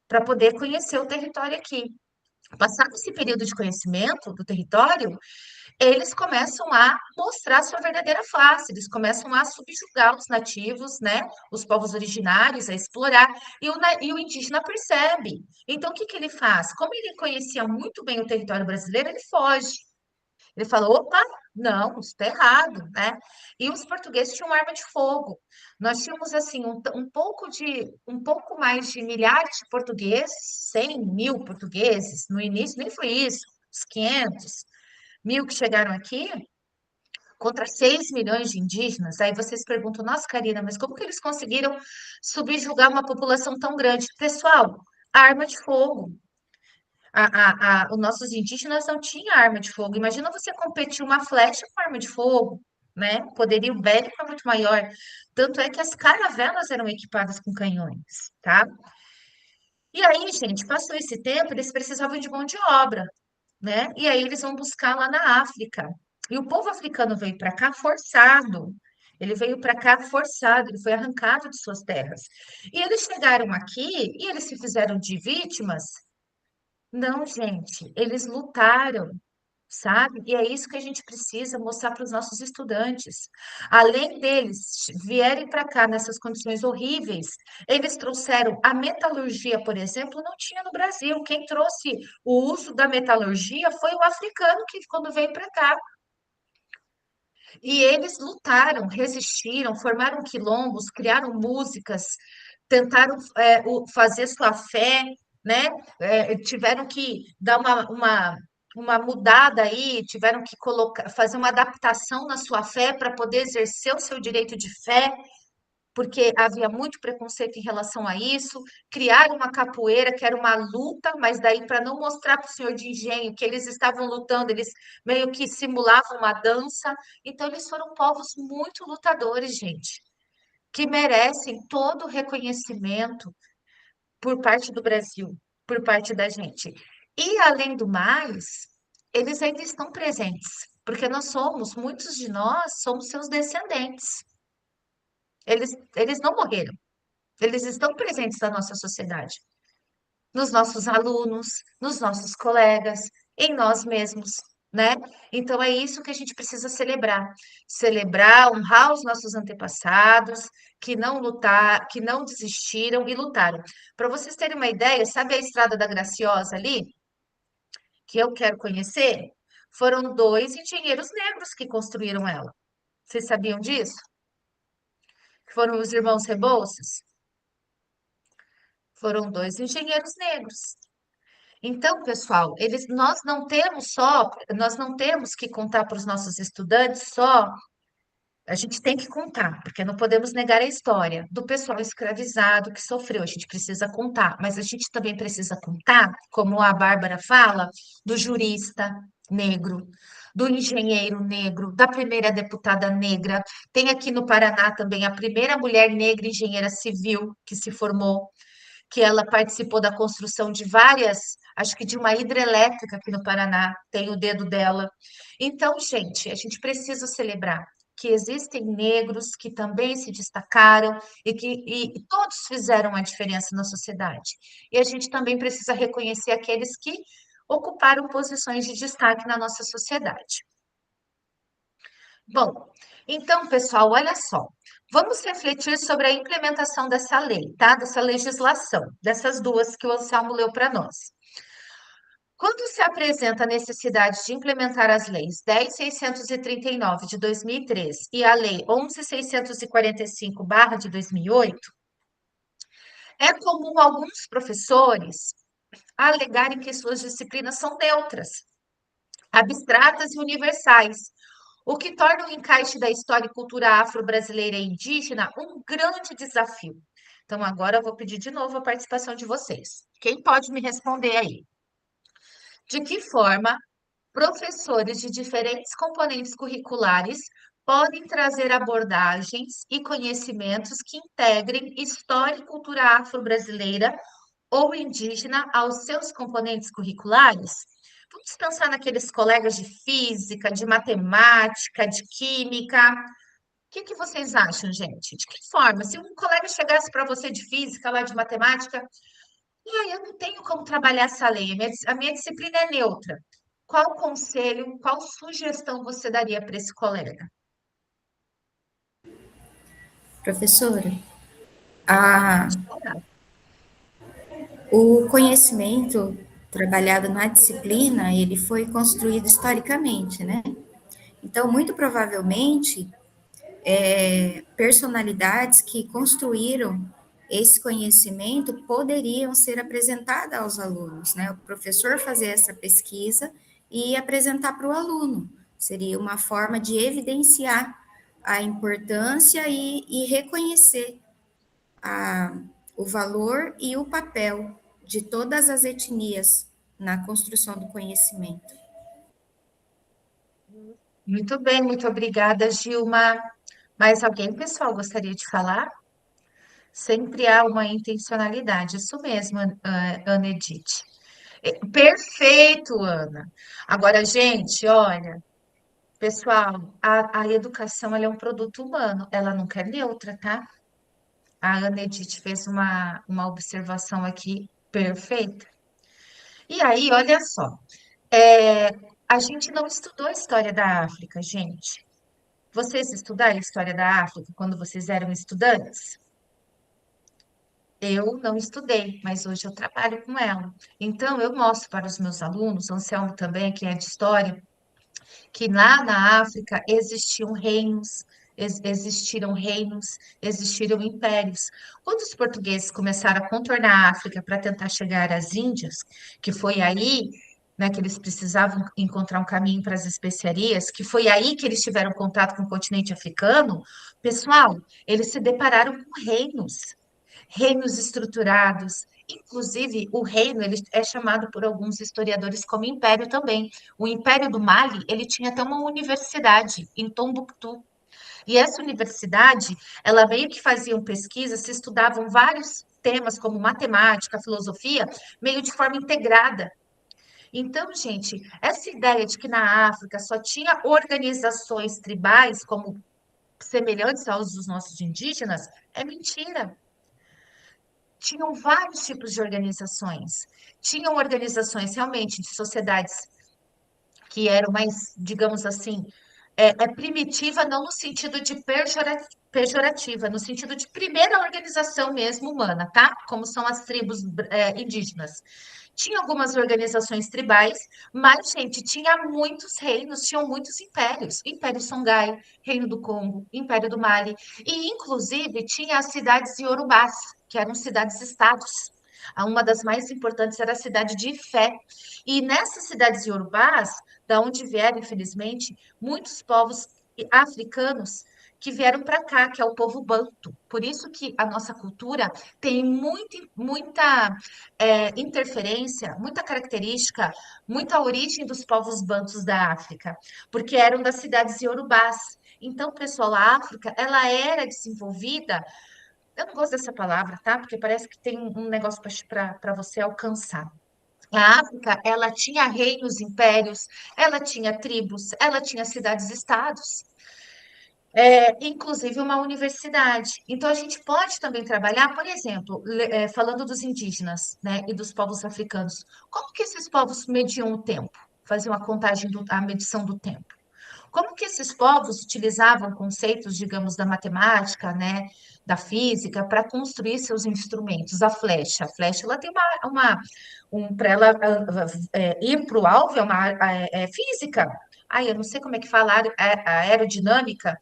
para poder conhecer o território aqui. Passado esse período de conhecimento do território, eles começam a mostrar sua verdadeira face, eles começam a subjugar os nativos, né, os povos originários, a explorar, e o indígena percebe. Então, o que que ele faz? Como ele conhecia muito bem o território brasileiro, ele foge. Ele fala, opa, não, isso está errado, né? E os portugueses tinham arma de fogo. Nós tínhamos, assim, um pouco mais de milhares de portugueses, 100 mil portugueses, no início nem foi isso, os 500 mil que chegaram aqui, contra 6 milhões de indígenas. Aí vocês perguntam, nossa, Karina, mas como que eles conseguiram subjugar uma população tão grande? Pessoal, arma de fogo. Os nossos indígenas não tinham arma de fogo. Imagina você competir uma flecha com arma de fogo, né? O poderio bélico é muito maior. Tanto é que as caravelas eram equipadas com canhões, tá? E aí, gente, passou esse tempo, eles precisavam de mão de obra, né? E aí eles vão buscar lá na África. E o povo africano veio para cá forçado. Ele veio para cá forçado, ele foi arrancado de suas terras. E eles chegaram aqui e eles se fizeram de vítimas. Não, gente, eles lutaram, sabe? E é isso que a gente precisa mostrar para os nossos estudantes. Além deles vierem para cá nessas condições horríveis, eles trouxeram a metalurgia, por exemplo, não tinha no Brasil. Quem trouxe o uso da metalurgia foi o africano que quando veio para cá. E eles lutaram, resistiram, formaram quilombos, criaram músicas, tentaram fazer sua fé, né? Tiveram que dar uma mudada aí, tiveram que fazer uma adaptação na sua fé para poder exercer o seu direito de fé, porque havia muito preconceito em relação a isso, criaram uma capoeira que era uma luta, mas daí para não mostrar para o senhor de engenho que eles estavam lutando, eles meio que simulavam uma dança. Então, eles foram povos muito lutadores, gente, que merecem todo o reconhecimento por parte do Brasil, por parte da gente. E, além do mais, eles ainda estão presentes, porque muitos de nós somos seus descendentes. Eles não morreram. Eles estão presentes na nossa sociedade, nos nossos alunos, nos nossos colegas, em nós mesmos, né? Então é isso que a gente precisa celebrar. Celebrar, honrar os nossos antepassados que não lutar, que não desistiram e lutaram. Para vocês terem uma ideia, sabe a Estrada da Graciosa ali, que eu quero conhecer? Foram dois engenheiros negros que construíram ela. Vocês sabiam disso? Foram os irmãos Rebouças? Foram dois engenheiros negros. Então, pessoal, nós não temos que contar para os nossos estudantes só, a gente tem que contar, porque não podemos negar a história do pessoal escravizado que sofreu, a gente precisa contar, mas a gente também precisa contar, como a Bárbara fala, do jurista negro, do engenheiro negro, da primeira deputada negra. Tem aqui no Paraná também a primeira mulher negra engenheira civil que se formou, que ela participou da construção de várias, acho que de uma hidrelétrica aqui no Paraná, tem o dedo dela. Então, gente, a gente precisa celebrar que existem negros que também se destacaram e todos fizeram a diferença na sociedade. E a gente também precisa reconhecer aqueles que ocuparam posições de destaque na nossa sociedade. Bom, então, pessoal, olha só. Vamos refletir sobre a implementação dessa lei, tá? Dessa legislação, dessas duas que o Anselmo leu para nós. Quando se apresenta a necessidade de implementar as leis 10.639 de 2003 e a lei 11.645 de 2008, é comum alguns professores alegarem que suas disciplinas são neutras, abstratas e universais, o que torna o encaixe da história e cultura afro-brasileira e indígena um grande desafio. Então, agora eu vou pedir de novo a participação de vocês. Quem pode me responder aí? De que forma professores de diferentes componentes curriculares podem trazer abordagens e conhecimentos que integrem história e cultura afro-brasileira ou indígena aos seus componentes curriculares? Vamos pensar naqueles colegas de física, de matemática, de química. O que que vocês acham, gente? De que forma? Se um colega chegasse para você de física, lá de matemática, eu não tenho como trabalhar essa lei, a minha disciplina é neutra. Qual conselho, qual sugestão você daria para esse colega? Professora, o conhecimento trabalhado na disciplina, ele foi construído historicamente, né? Então, muito provavelmente, personalidades que construíram esse conhecimento poderiam ser apresentadas aos alunos, né? O professor fazer essa pesquisa e apresentar para o aluno. Seria uma forma de evidenciar a importância e reconhecer o valor e o papel de todas as etnias na construção do conhecimento. Muito bem, muito obrigada, Gilma. Mais alguém, pessoal, gostaria de falar? Sempre há uma intencionalidade, isso mesmo, Ana Edith. Perfeito, Ana. Agora, gente, olha, pessoal, a educação ela é um produto humano, ela nunca é neutra, tá? A Ana Edith fez uma observação aqui perfeita. E aí, olha só, a gente não estudou a história da África, gente. Vocês estudaram a história da África quando vocês eram estudantes? Eu não estudei, mas hoje eu trabalho com ela. Então, eu mostro para os meus alunos, o Anselmo também, que é de história, que lá na África existiram reinos, existiram impérios. Quando os portugueses começaram a contornar a África para tentar chegar às Índias, que foi aí, né, que eles precisavam encontrar um caminho para as especiarias, que foi aí que eles tiveram contato com o continente africano, pessoal, eles se depararam com reinos estruturados. Inclusive, o reino ele é chamado por alguns historiadores como império também. O Império do Mali, ele tinha até uma universidade em Tombuctu. E essa universidade, ela meio que faziam pesquisas, se estudavam vários temas como matemática, filosofia, meio de forma integrada. Então, gente, essa ideia de que na África só tinha organizações tribais, como semelhantes aos dos nossos indígenas, é mentira. Tinham vários tipos de organizações. Tinham organizações realmente de sociedades que eram mais, digamos assim, primitiva, não no sentido de pejorativa, no sentido de primeira organização mesmo humana, tá? Como são as tribos indígenas. Tinha algumas organizações tribais, mas, gente, tinha muitos reinos, tinham muitos impérios. Império Songhai, Reino do Congo, Império do Mali, e, inclusive, tinha as cidades iorubás, que eram cidades-estados. Uma das mais importantes era a cidade de Ifé. E nessas cidades iorubás, da onde vieram, infelizmente, muitos povos africanos que vieram para cá, que é o povo banto. Por isso que a nossa cultura tem muita interferência, muita característica, muita origem dos povos bantos da África, porque eram das cidades iorubás. Então, pessoal, a África, ela era desenvolvida, eu não gosto dessa palavra, tá? Porque parece que tem um negócio para você alcançar. A África, ela tinha reinos, impérios, ela tinha tribos, ela tinha cidades-estados, inclusive uma universidade. Então, a gente pode também trabalhar, por exemplo, falando dos indígenas, né, e dos povos africanos. Como que esses povos mediam o tempo? Faziam a contagem, a medição do tempo. Como que esses povos utilizavam conceitos, digamos, da matemática, né, da física, para construir seus instrumentos? A flecha, ela tem para ela ir para o alvo é física. Eu não sei como é que fala a aerodinâmica.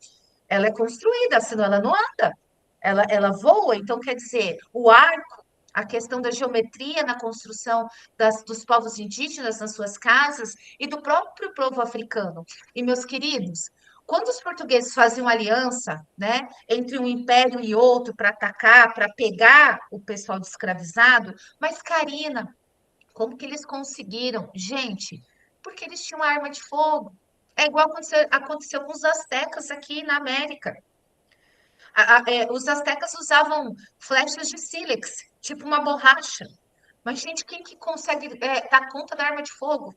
Ela é construída, senão ela não anda. Ela voa, então quer dizer, o arco, a questão da geometria na construção dos povos indígenas nas suas casas e do próprio povo africano. E, meus queridos, quando os portugueses faziam aliança, né, entre um império e outro para atacar, para pegar o pessoal escravizado, mas, Karina, como que eles conseguiram? Gente, porque eles tinham arma de fogo. É igual aconteceu com os astecas aqui na América. Os astecas usavam flechas de sílex, tipo uma borracha. Mas, gente, quem que consegue dar conta da arma de fogo?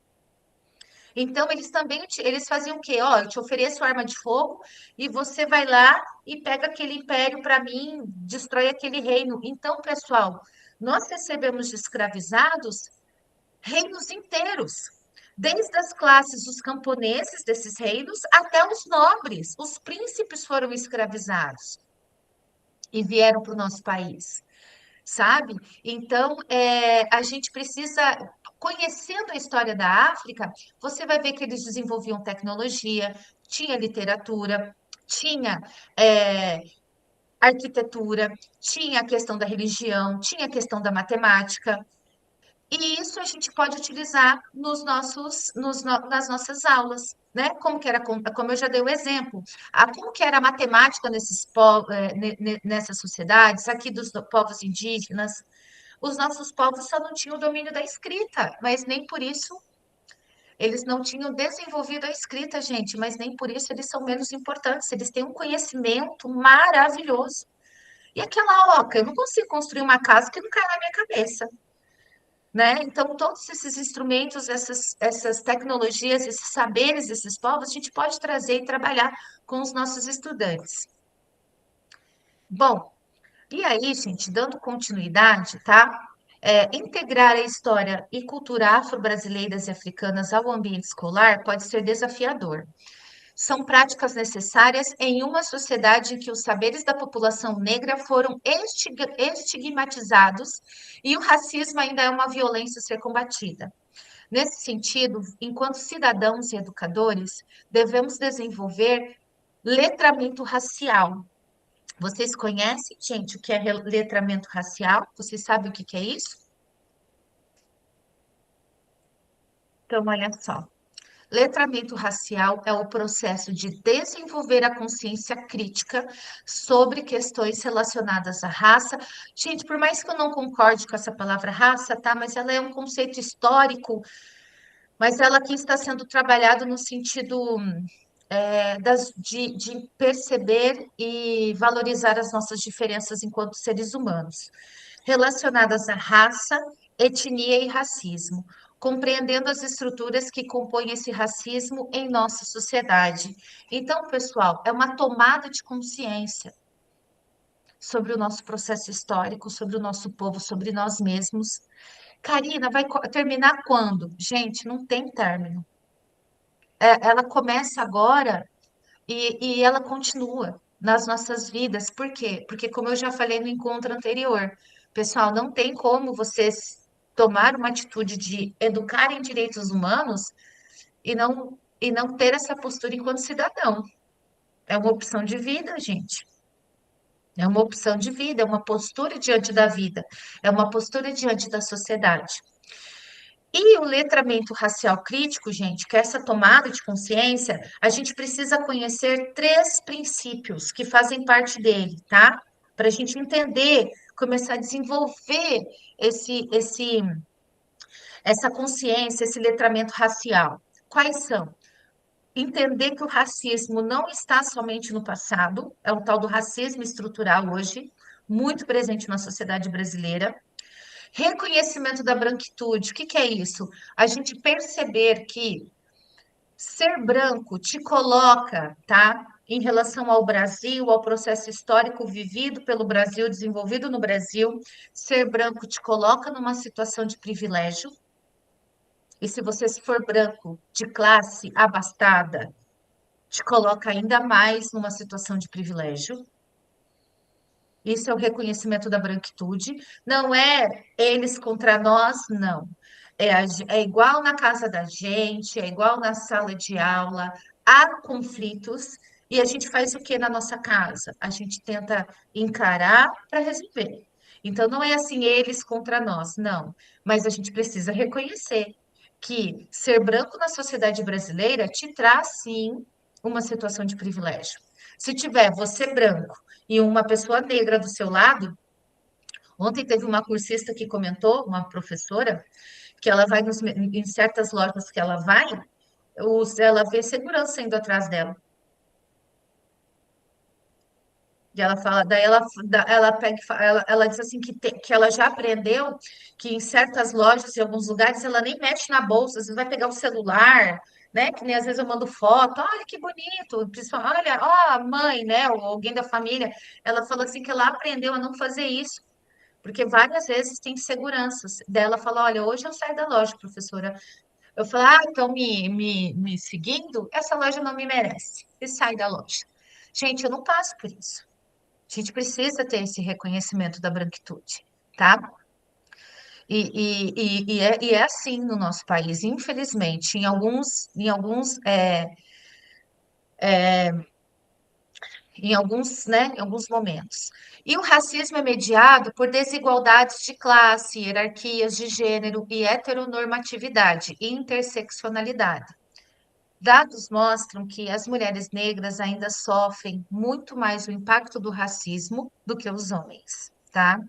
Então, eles faziam o quê? Ó, eu te ofereço arma de fogo e você vai lá e pega aquele império para mim, destrói aquele reino. Então, pessoal, nós recebemos de escravizados reinos inteiros, desde as classes dos camponeses desses reinos até os nobres. Os príncipes foram escravizados e vieram para o nosso país, sabe? Então, a gente precisa, conhecendo a história da África, você vai ver que eles desenvolviam tecnologia, tinha literatura, tinha arquitetura, tinha a questão da religião, tinha a questão da matemática. E isso a gente pode utilizar nas nossas aulas, né? Como eu já dei o exemplo, como que era a matemática nessas sociedades, aqui dos povos indígenas. Os nossos povos só não tinham o domínio da escrita, mas nem por isso eles não tinham desenvolvido a escrita, gente, mas nem por isso eles são menos importantes. Eles têm um conhecimento maravilhoso. E aquela oca, eu não consigo construir uma casa que não cai na minha cabeça. Né? Então, todos esses instrumentos, essas tecnologias, esses saberes desses povos, a gente pode trazer e trabalhar com os nossos estudantes. Bom, e aí, gente, dando continuidade, tá? Integrar a história e cultura afro-brasileiras e africanas ao ambiente escolar pode ser desafiador. São práticas necessárias em uma sociedade em que os saberes da população negra foram estigmatizados e o racismo ainda é uma violência a ser combatida. Nesse sentido, enquanto cidadãos e educadores, devemos desenvolver letramento racial. Vocês conhecem, gente, o que é letramento racial? Vocês sabem o que é isso? Então, olha só. Letramento racial é o processo de desenvolver a consciência crítica sobre questões relacionadas à raça. Gente, por mais que eu não concorde com essa palavra raça, tá? Mas ela é um conceito histórico, mas ela aqui está sendo trabalhado no sentido de perceber e valorizar as nossas diferenças enquanto seres humanos, relacionadas à raça, etnia e racismo. compreendendo as estruturas que compõem esse racismo em nossa sociedade. Então, pessoal, é uma tomada de consciência sobre o nosso processo histórico, sobre o nosso povo, sobre nós mesmos. Karina, vai terminar quando? Gente, não tem término. Ela começa agora e ela continua nas nossas vidas. Por quê? Porque, como eu já falei no encontro anterior, pessoal, não tem como vocês tomar uma atitude de educar em direitos humanos e não ter essa postura enquanto cidadão. É uma opção de vida, gente. É uma opção de vida, é uma postura diante da vida, é uma postura diante da sociedade. E o letramento racial crítico, gente, que é essa tomada de consciência, a gente precisa conhecer 3 princípios que fazem parte dele, tá? Para a gente entender, começar a desenvolver essa consciência, esse letramento racial. Quais são? Entender que o racismo não está somente no passado, é o tal do racismo estrutural hoje, muito presente na sociedade brasileira. Reconhecimento da branquitude, o que é isso? A gente perceber que ser branco te coloca, tá? Em relação ao Brasil, ao processo histórico vivido pelo Brasil, desenvolvido no Brasil, ser branco te coloca numa situação de privilégio. E se você for branco de classe abastada, te coloca ainda mais numa situação de privilégio. Isso é o reconhecimento da branquitude. Não é eles contra nós, não. É igual na casa da gente, é igual na sala de aula. Há conflitos e a gente faz o que na nossa casa? A gente tenta encarar para resolver. Então, não é assim eles contra nós, não. Mas a gente precisa reconhecer que ser branco na sociedade brasileira te traz, sim, uma situação de privilégio. Se tiver você branco e uma pessoa negra do seu lado, ontem teve uma cursista que comentou, uma professora, que ela vai em certas lojas que ela vai, ela vê segurança indo atrás dela. E ela fala, daí ela pega, ela diz assim que ela já aprendeu que em certas lojas, em alguns lugares, ela nem mexe na bolsa, você vai pegar o celular, né? Que nem às vezes eu mando foto, olha que bonito, olha, ó, a mãe, né? Ou alguém da família, ela falou assim que ela aprendeu a não fazer isso, porque várias vezes tem seguranças. Daí ela fala, olha, hoje eu saio da loja, professora. Eu falo, então me seguindo, essa loja não me merece. E sai da loja. Gente, eu não passo por isso. A gente precisa ter esse reconhecimento da branquitude, tá? E é assim no nosso país, infelizmente, né, em alguns momentos. E o racismo é mediado por desigualdades de classe, hierarquias de gênero e heteronormatividade e interseccionalidade. Dados mostram que as mulheres negras ainda sofrem muito mais o impacto do racismo do que os homens, tá?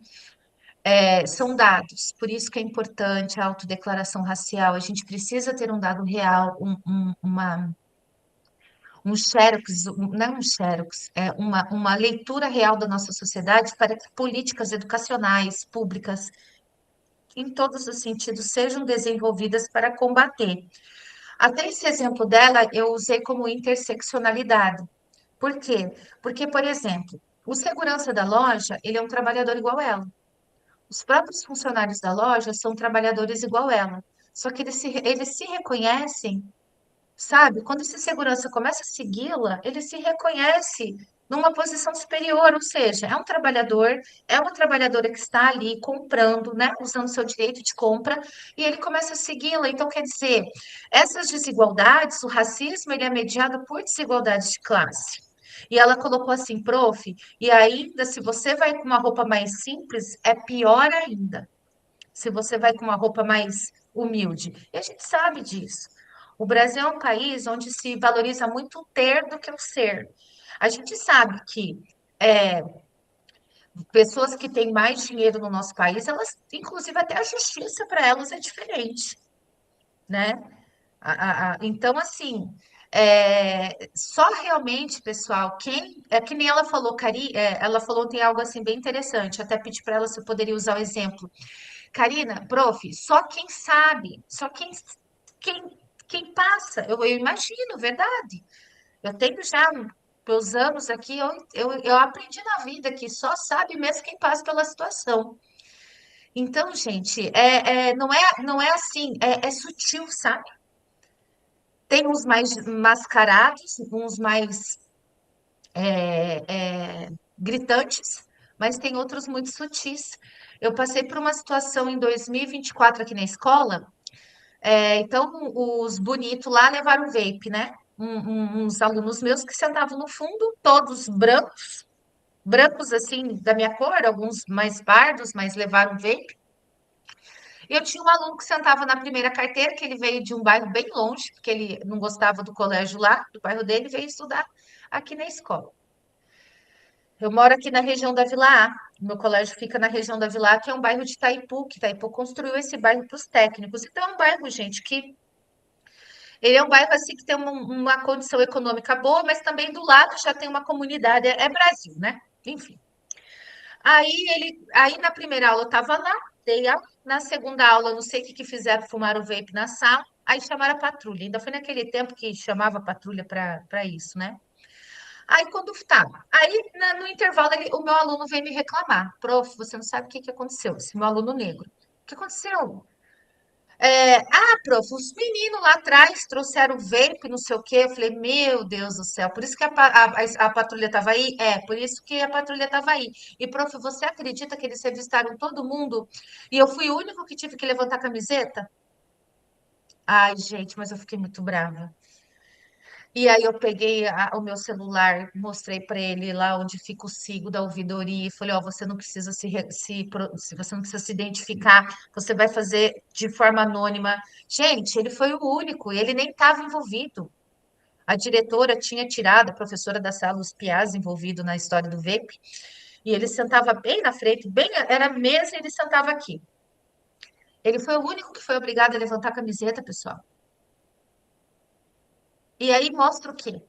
São dados, por isso que é importante a autodeclaração racial. A gente precisa ter um dado real, um xerox, não é um xerox, é uma leitura real da nossa sociedade para que políticas educacionais, públicas, em todos os sentidos, sejam desenvolvidas para combater. Até esse exemplo dela eu usei como interseccionalidade. Por quê? Porque, por exemplo, o segurança da loja, ele é um trabalhador igual ela. Os próprios funcionários da loja são trabalhadores igual ela. Só que eles se reconhecem, sabe? Quando esse segurança começa a segui-la, ele se reconhece numa posição superior, ou seja, é um trabalhador, é uma trabalhadora que está ali comprando, né, usando seu direito de compra, e ele começa a segui-la. Então, quer dizer, essas desigualdades, o racismo, ele é mediado por desigualdades de classe. E ela colocou assim, prof, e ainda se você vai com uma roupa mais simples, é pior ainda. Se você vai com uma roupa mais humilde. E a gente sabe disso. O Brasil é um país onde se valoriza muito o ter do que o ser. A gente sabe que pessoas que têm mais dinheiro no nosso país, elas, inclusive, até a justiça para elas é diferente, né? Então, assim, só realmente, pessoal, que nem ela falou, ela falou, tem algo assim bem interessante, até pedi para ela se eu poderia usar o exemplo. Karina, prof, só quem sabe, só quem passa, eu imagino, verdade. Eu tenho já meus anos aqui, eu aprendi na vida que só sabe mesmo quem passa pela situação. Então, gente, não é assim, é sutil, sabe? Tem uns mais mascarados, uns mais gritantes, mas tem outros muito sutis. Eu passei por uma situação em 2024 aqui na escola, então os bonitos lá levaram vape, né? Uns alunos meus que sentavam no fundo, todos brancos, brancos assim da minha cor, alguns mais pardos, mas levaram vape. E eu tinha um aluno que sentava na primeira carteira, que ele veio de um bairro bem longe, porque ele não gostava do colégio lá, do bairro dele, veio estudar aqui na escola. Eu moro aqui na região da Vila A. Meu colégio fica na região da Vila A, que é um bairro de Itaipu, que Itaipu construiu esse bairro para os técnicos. Então, é um bairro, gente, que ele é um bairro assim que tem uma condição econômica boa, mas também do lado já tem uma comunidade, é Brasil, né? Enfim. Aí na primeira aula eu estava lá, dei aula, na segunda aula, não sei o que fizeram, fumaram o vape na sala, aí chamaram a patrulha. Ainda foi naquele tempo que chamava a patrulha para isso, né? Aí quando estava, no intervalo o meu aluno veio me reclamar, prof, você não sabe o que aconteceu, esse meu aluno negro. O que aconteceu? Prof, os meninos lá atrás trouxeram vape, não sei o quê. Eu falei, meu Deus do céu, por isso que a patrulha estava aí? Por isso que a patrulha estava aí. E, prof, você acredita que eles revistaram todo mundo e eu fui o único que tive que levantar a camiseta? Ai, gente, mas eu fiquei muito brava. E aí eu peguei o meu celular, mostrei para ele lá onde fica o sigo da ouvidoria e falei, ó, você não precisa se você não precisa se identificar, você vai fazer de forma anônima. Gente, ele foi o único, ele nem estava envolvido. A diretora tinha tirado a professora da sala, os piás envolvido na história do vape, e ele sentava bem na frente, era a mesa e ele sentava aqui. Ele foi o único que foi obrigado a levantar a camiseta, pessoal. E aí mostra o quê?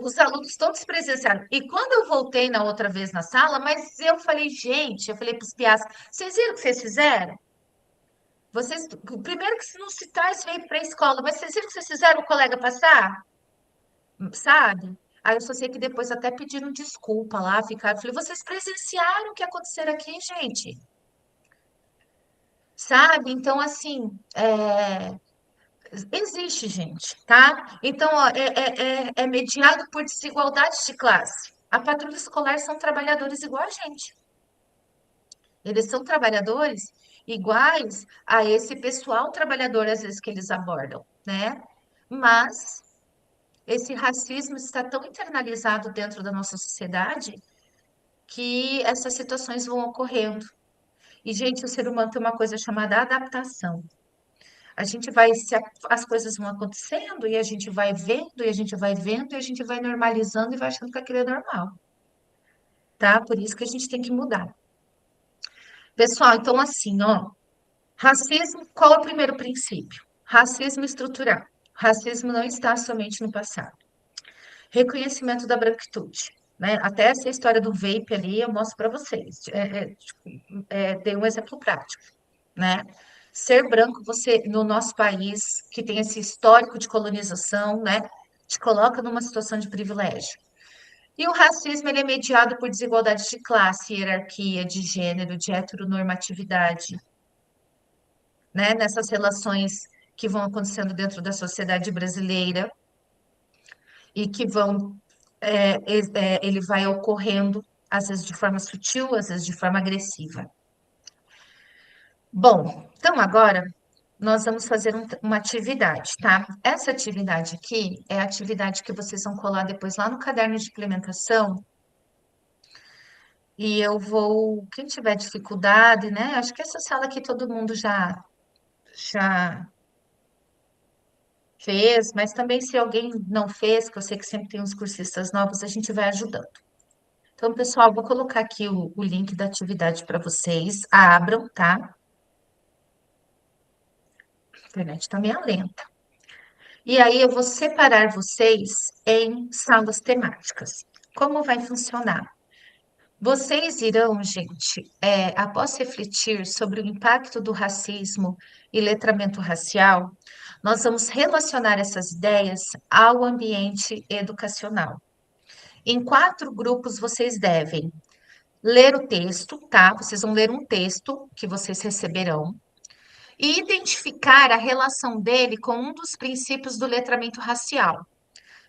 Os alunos todos presenciaram. E quando eu voltei na outra vez na sala, mas eu falei, gente, eu falei para os piás, vocês viram o que vocês fizeram? Vocês, primeiro que não se traz veio para a escola, mas vocês viram o que vocês fizeram o colega passar? Sabe? Aí eu só sei que depois até pediram desculpa lá, ficaram. Falei, vocês presenciaram o que aconteceu aqui, gente? Sabe? Então, assim, existe, gente, tá? Então, ó, é mediado por desigualdades de classe. A patrulha escolar são trabalhadores igual a gente. Eles são trabalhadores iguais a esse pessoal trabalhador, às vezes, que eles abordam, né? Mas esse racismo está tão internalizado dentro da nossa sociedade que essas situações vão ocorrendo. E, gente, o ser humano tem uma coisa chamada adaptação. A gente vai, as coisas vão acontecendo e a gente vai vendo, e a gente vai vendo, e a gente vai normalizando e vai achando que aquilo é normal, tá? Por isso que a gente tem que mudar. Pessoal, então assim, ó, racismo, qual é o primeiro princípio? Racismo estrutural. Racismo não está somente no passado. Reconhecimento da branquitude, né? Até essa história do vape ali eu mostro para vocês. Dei um exemplo prático, né? Ser branco, você, no nosso país, que tem esse histórico de colonização, né, te coloca numa situação de privilégio. E o racismo, ele é mediado por desigualdade de classe, hierarquia, de gênero, de heteronormatividade, né, nessas relações que vão acontecendo dentro da sociedade brasileira e que ele vai ocorrendo, às vezes de forma sutil, às vezes de forma agressiva. Bom, então agora nós vamos fazer uma atividade, tá? Essa atividade aqui é a atividade que vocês vão colar depois lá no caderno de implementação. E eu vou, quem tiver dificuldade, né? Acho que essa sala aqui todo mundo já fez, mas também se alguém não fez, que eu sei que sempre tem uns cursistas novos, a gente vai ajudando. Então, pessoal, vou colocar aqui o link da atividade para vocês. Abram, tá? A internet está meio lenta. E aí eu vou separar vocês em salas temáticas. Como vai funcionar? Vocês irão, gente, após refletir sobre o impacto do racismo e letramento racial, nós vamos relacionar essas ideias ao ambiente educacional. Em 4 grupos, vocês devem ler o texto, tá? Vocês vão ler um texto que vocês receberão e identificar a relação dele com um dos princípios do letramento racial.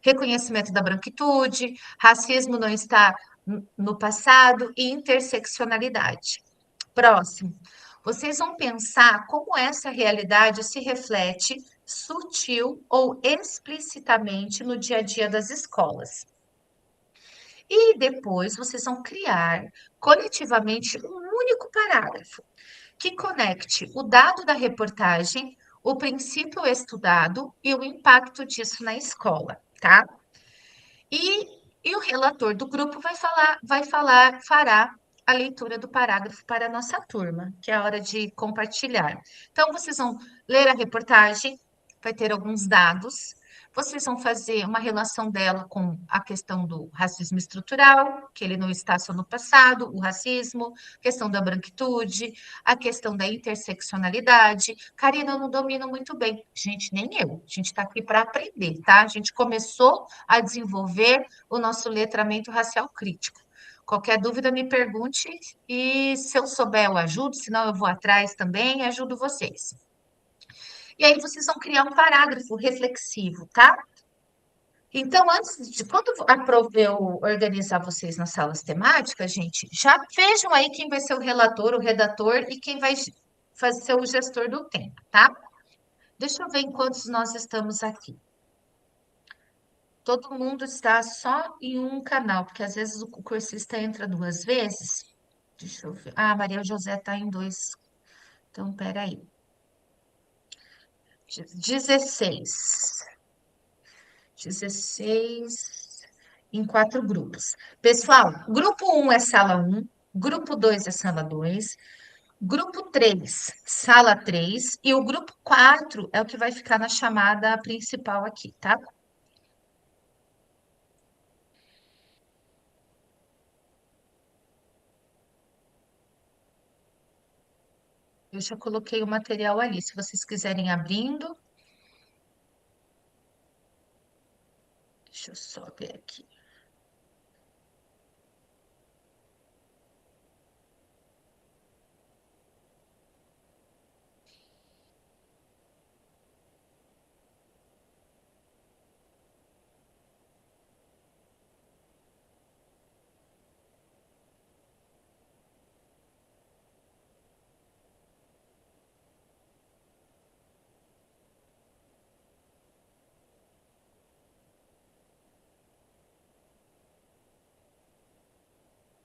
Reconhecimento da branquitude, racismo não está no passado e interseccionalidade. Próximo. Vocês vão pensar como essa realidade se reflete sutil ou explicitamente no dia a dia das escolas. E depois vocês vão criar coletivamente um único parágrafo que conecte o dado da reportagem, o princípio estudado e o impacto disso na escola, tá? E o relator do grupo fará a leitura do parágrafo para a nossa turma, que é a hora de compartilhar. Então, vocês vão ler a reportagem, vai ter alguns dados, vocês vão fazer uma relação dela com a questão do racismo estrutural, que ele não está só no passado, o racismo, questão da branquitude, a questão da interseccionalidade. Karina, eu não domino muito bem. Gente, nem eu. A gente está aqui para aprender, tá? A gente começou a desenvolver o nosso letramento racial crítico. Qualquer dúvida, me pergunte e se eu souber, eu ajudo, senão eu vou atrás também e ajudo vocês. E aí vocês vão criar um parágrafo reflexivo, tá? Então, quando eu organizar vocês nas salas temáticas, gente, já vejam aí quem vai ser o relator, o redator e quem vai ser o gestor do tempo, tá? Deixa eu ver em quantos nós estamos aqui. Todo mundo está só em um canal, porque às vezes o cursista entra 2 vezes. Deixa eu ver. Ah, Maria José está em 2. Então, peraí. 16 em 4 grupos. Pessoal, grupo 1 é sala 1, grupo 2 é sala 2, grupo 3, sala 3, e o grupo 4 é o que vai ficar na chamada principal aqui, tá? Eu já coloquei o material ali, se vocês quiserem abrindo. Deixa eu só ver aqui.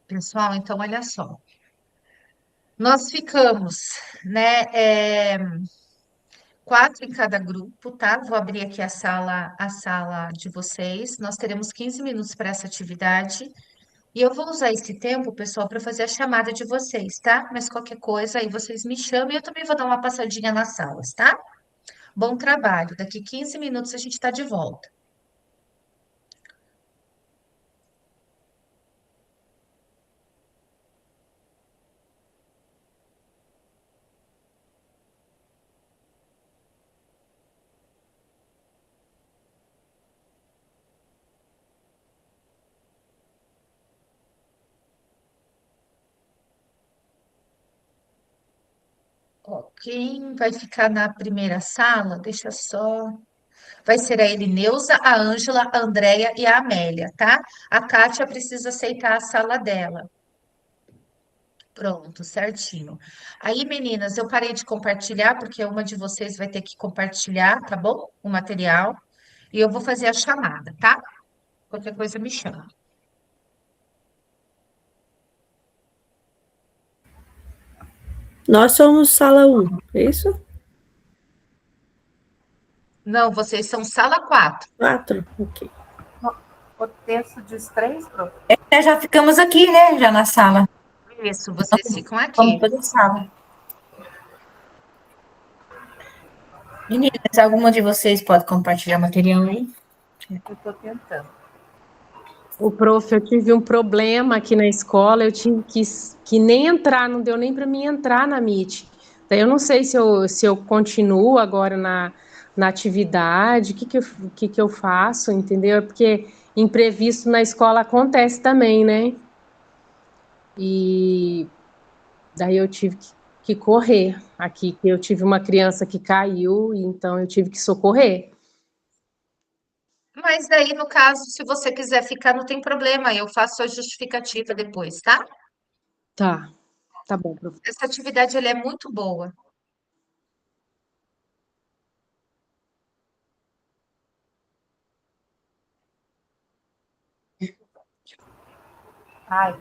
Pessoal, então, olha só. Nós ficamos, né, 4 em cada grupo, tá? Vou abrir aqui a sala de vocês. Nós teremos 15 minutos para essa atividade. E eu vou usar esse tempo, pessoal, para fazer a chamada de vocês, tá? Mas qualquer coisa aí vocês me chamam e eu também vou dar uma passadinha nas salas, tá? Bom trabalho. Daqui 15 minutos a gente está de volta. Ó, quem vai ficar na primeira sala, deixa só. Vai ser a Elineuza, a Ângela, a Andréia e a Amélia, tá? A Kátia precisa aceitar a sala dela. Pronto, certinho. Aí, meninas, eu parei de compartilhar, porque uma de vocês vai ter que compartilhar, tá bom? O material. E eu vou fazer a chamada, tá? Qualquer coisa me chama. Nós somos sala 1, é isso? Não, vocês são sala 4. 4? Ok. O texto diz 3, prof? Já ficamos aqui, né? Já na sala. Isso, vocês ficam aqui. Vamos fazer sala. Meninas, alguma de vocês pode compartilhar material aí? Eu estou tentando. O prof, eu tive um problema aqui na escola, eu tive que nem entrar, não deu nem para mim entrar na Meet. Daí eu não sei se eu continuo agora na atividade, o que que eu faço, entendeu? Porque imprevisto na escola acontece também, né? E daí eu tive que correr aqui, que eu tive uma criança que caiu, e então eu tive que socorrer. Mas daí, no caso, se você quiser ficar, não tem problema, eu faço a justificativa depois, tá? Tá, tá bom, prof. Essa atividade ela é muito boa. Ai,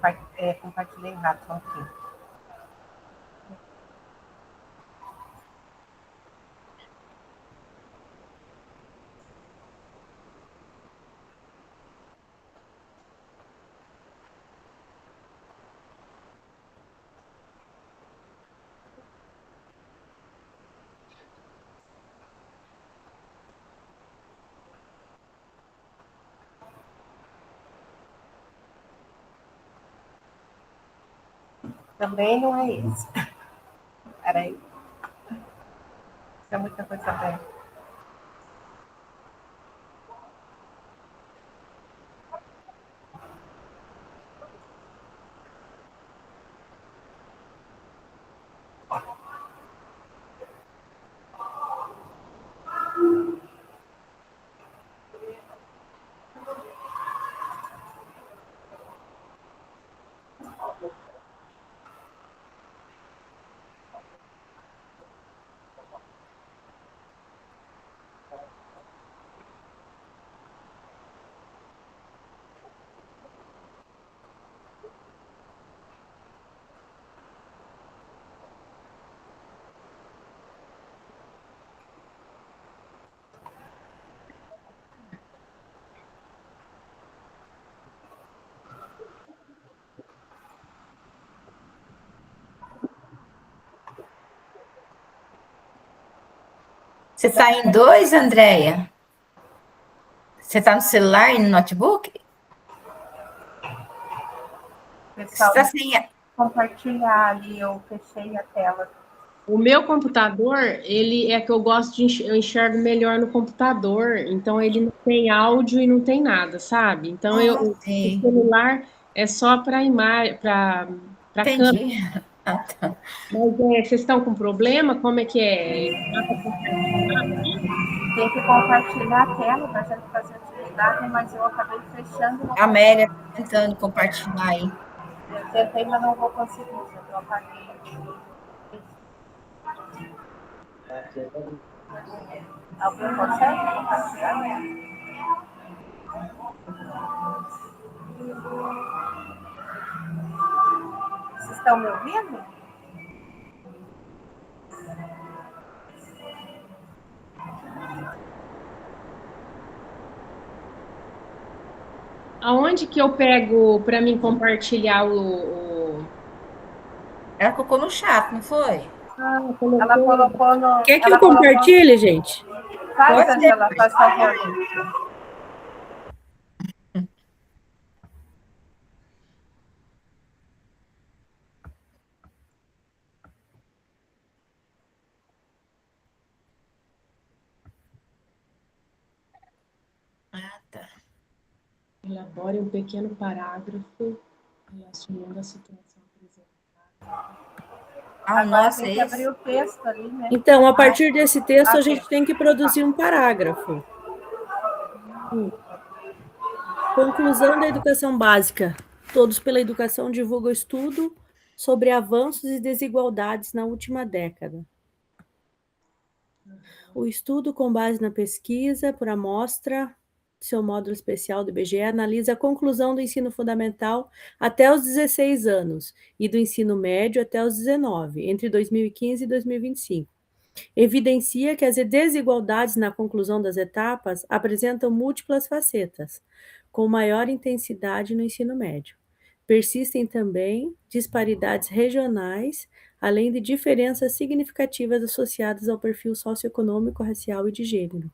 compartilhei errado, só um pouquinho. Também não é isso. Peraí. Isso é muita coisa bem. Você está em dois, Andréia? Você está no celular e no notebook? Você Pessoal, está sem. compartilhar ali, eu fechei a tela. O meu computador, ele é que eu gosto eu enxergo melhor no computador, então ele não tem áudio e não tem nada, sabe? Então o Sim, celular é só para imagem, para câmera. entendi. Ah, tá. Mas vocês estão com problema? Como é que é? Dá pra compartilhar? Tem que compartilhar a tela para a gente fazer a atividade, mas eu acabei fechando. A Amélia tentando compartilhar aí. Eu tentei, mas não vou conseguir. Eu apaguei. Alguém consegue compartilhar? Vocês estão me ouvindo? Aonde que eu pego para mim compartilhar Ela colocou no chat, não foi? Ela colocou no. Quer que ela eu compartilhe, gente? Faz, Pode ser. Angela, faz favor. Ah, tá. elabore um pequeno parágrafo relacionando a situação apresentada. Ah, Agora nossa, tem que abrir o texto ali, né? Então, a partir desse texto, a gente tem que produzir um parágrafo. Conclusão da educação básica. Todos pela Educação divulgam estudo sobre avanços e desigualdades na última década. O estudo, com base na pesquisa por amostra, seu módulo especial do IBGE, analisa a conclusão do ensino fundamental até os 16 anos e do ensino médio até os 19, entre 2015 e 2025. Evidencia que as desigualdades na conclusão das etapas apresentam múltiplas facetas, com maior intensidade no ensino médio. Persistem também disparidades regionais, além de diferenças significativas associadas ao perfil socioeconômico, racial e de gênero.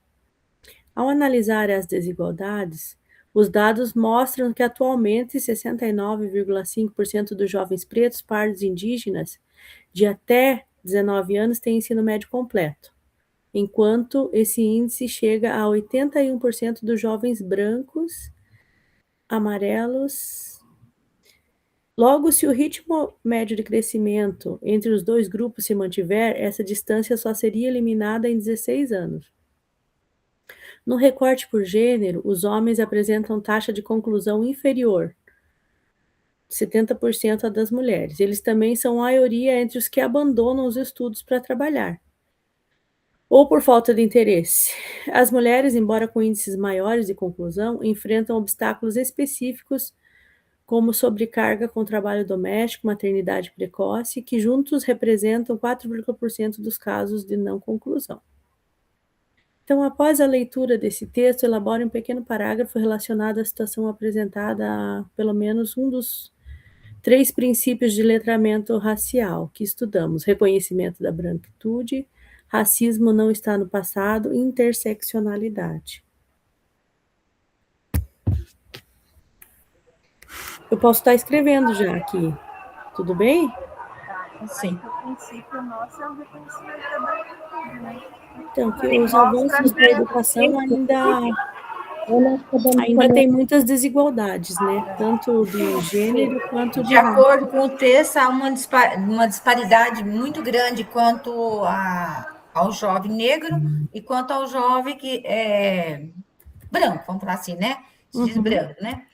Ao analisar as desigualdades, Os dados mostram que atualmente 69,5% dos jovens pretos, pardos e indígenas de até 19 anos têm ensino médio completo, enquanto esse índice chega a 81% dos jovens brancos, amarelos. Logo, se o ritmo médio de crescimento entre os dois grupos se mantiver, essa distância só seria eliminada em 16 anos. No recorte por gênero, os homens apresentam taxa de conclusão inferior, 70% a das mulheres. Eles também são maioria entre os que abandonam os estudos para trabalhar, ou por falta de interesse. As mulheres, embora com índices maiores de conclusão, enfrentam obstáculos específicos, como sobrecarga com trabalho doméstico, maternidade precoce, que juntos representam 4,% dos casos de não conclusão. Então, após a leitura desse texto, elabore um pequeno parágrafo relacionado à situação apresentada a pelo menos um dos 3 princípios de letramento racial que estudamos: reconhecimento da branquitude, racismo não está no passado e interseccionalidade. Eu posso estar escrevendo já aqui, tudo bem? Sim. O princípio nosso é o reconhecimento da branquitude, né? Então, que os avanços da educação ainda tem muitas desigualdades, né? Tanto de gênero quanto De acordo com o texto, há uma disparidade muito grande quanto ao jovem negro e quanto ao jovem que é branco, vamos falar assim, né? Se diz branco, né?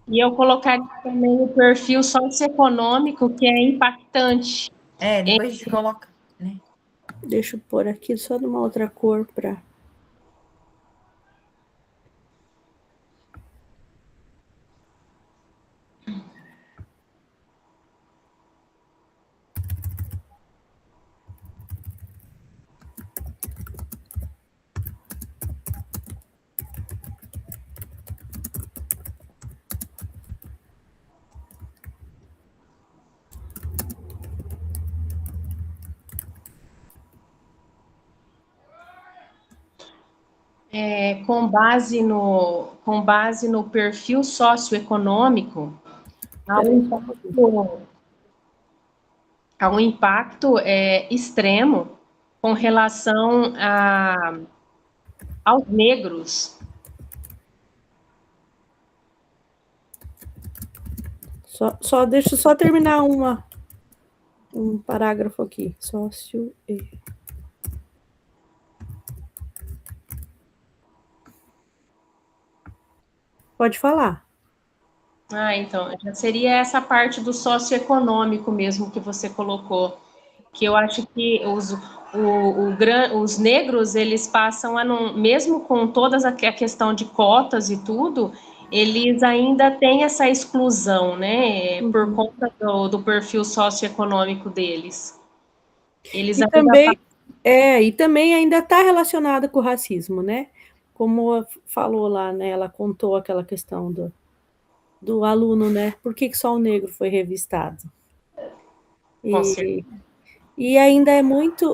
E eu colocaria também o perfil socioeconômico, que é impactante. Depois a gente coloca, né? Deixa eu pôr aqui só numa outra cor para... Com base no perfil socioeconômico, há um impacto extremo com relação aos negros. Deixa eu só terminar um parágrafo aqui. Sócio e... Pode falar. Então, já seria essa parte do socioeconômico mesmo que você colocou, que eu acho que os negros, eles passam mesmo com toda a questão de cotas e tudo, eles ainda têm essa exclusão, né, por conta do perfil socioeconômico deles. Eles e também ainda está relacionado com o racismo, né? Como falou lá, né? Ela contou aquela questão do aluno, né? Por que só o negro foi revistado? E ainda é muito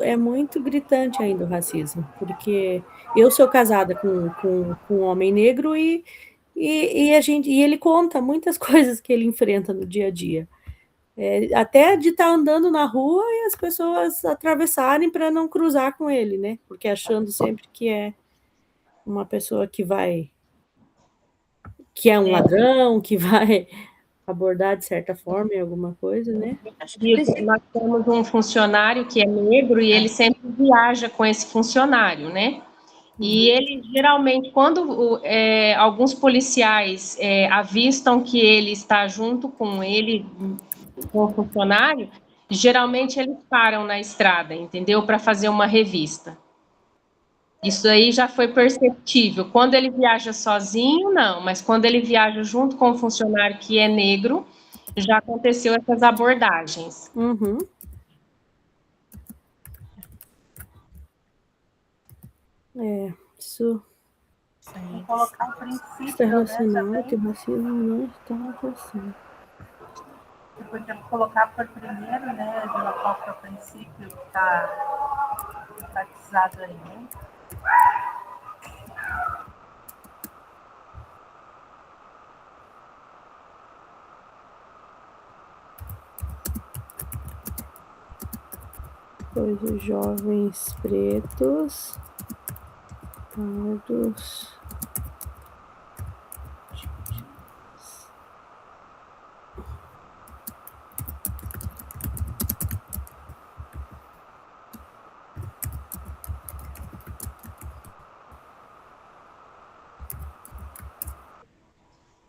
gritante ainda o racismo, porque eu sou casada com um homem negro e ele conta muitas coisas que ele enfrenta no dia a dia. Até de estar andando na rua e as pessoas atravessarem para não cruzar com ele, né? Porque achando sempre que é uma pessoa que é um ladrão, que vai abordar de certa forma em alguma coisa, né? Nós temos um funcionário que é negro e ele sempre viaja com esse funcionário, né? E ele, geralmente, quando alguns policiais avistam que ele está junto com ele, com o funcionário, geralmente eles param na estrada, entendeu? Para fazer uma revista. Isso aí já foi perceptível. Quando ele viaja sozinho, não, mas quando ele viaja junto com um funcionário que é negro, já aconteceu essas abordagens. Isso colocar o princípio, está relacionado que o racismo não está acontecendo. Porque colocar por primeiro, né, qual que é o princípio que está enfatizado aí, né? Pois os jovens pretos, pardos.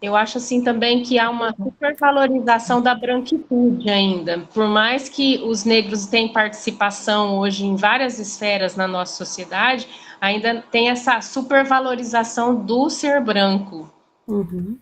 Eu acho assim também que há uma supervalorização da branquitude ainda. Por mais que os negros tenham participação hoje em várias esferas na nossa sociedade, ainda tem essa supervalorização do ser branco. Uhum.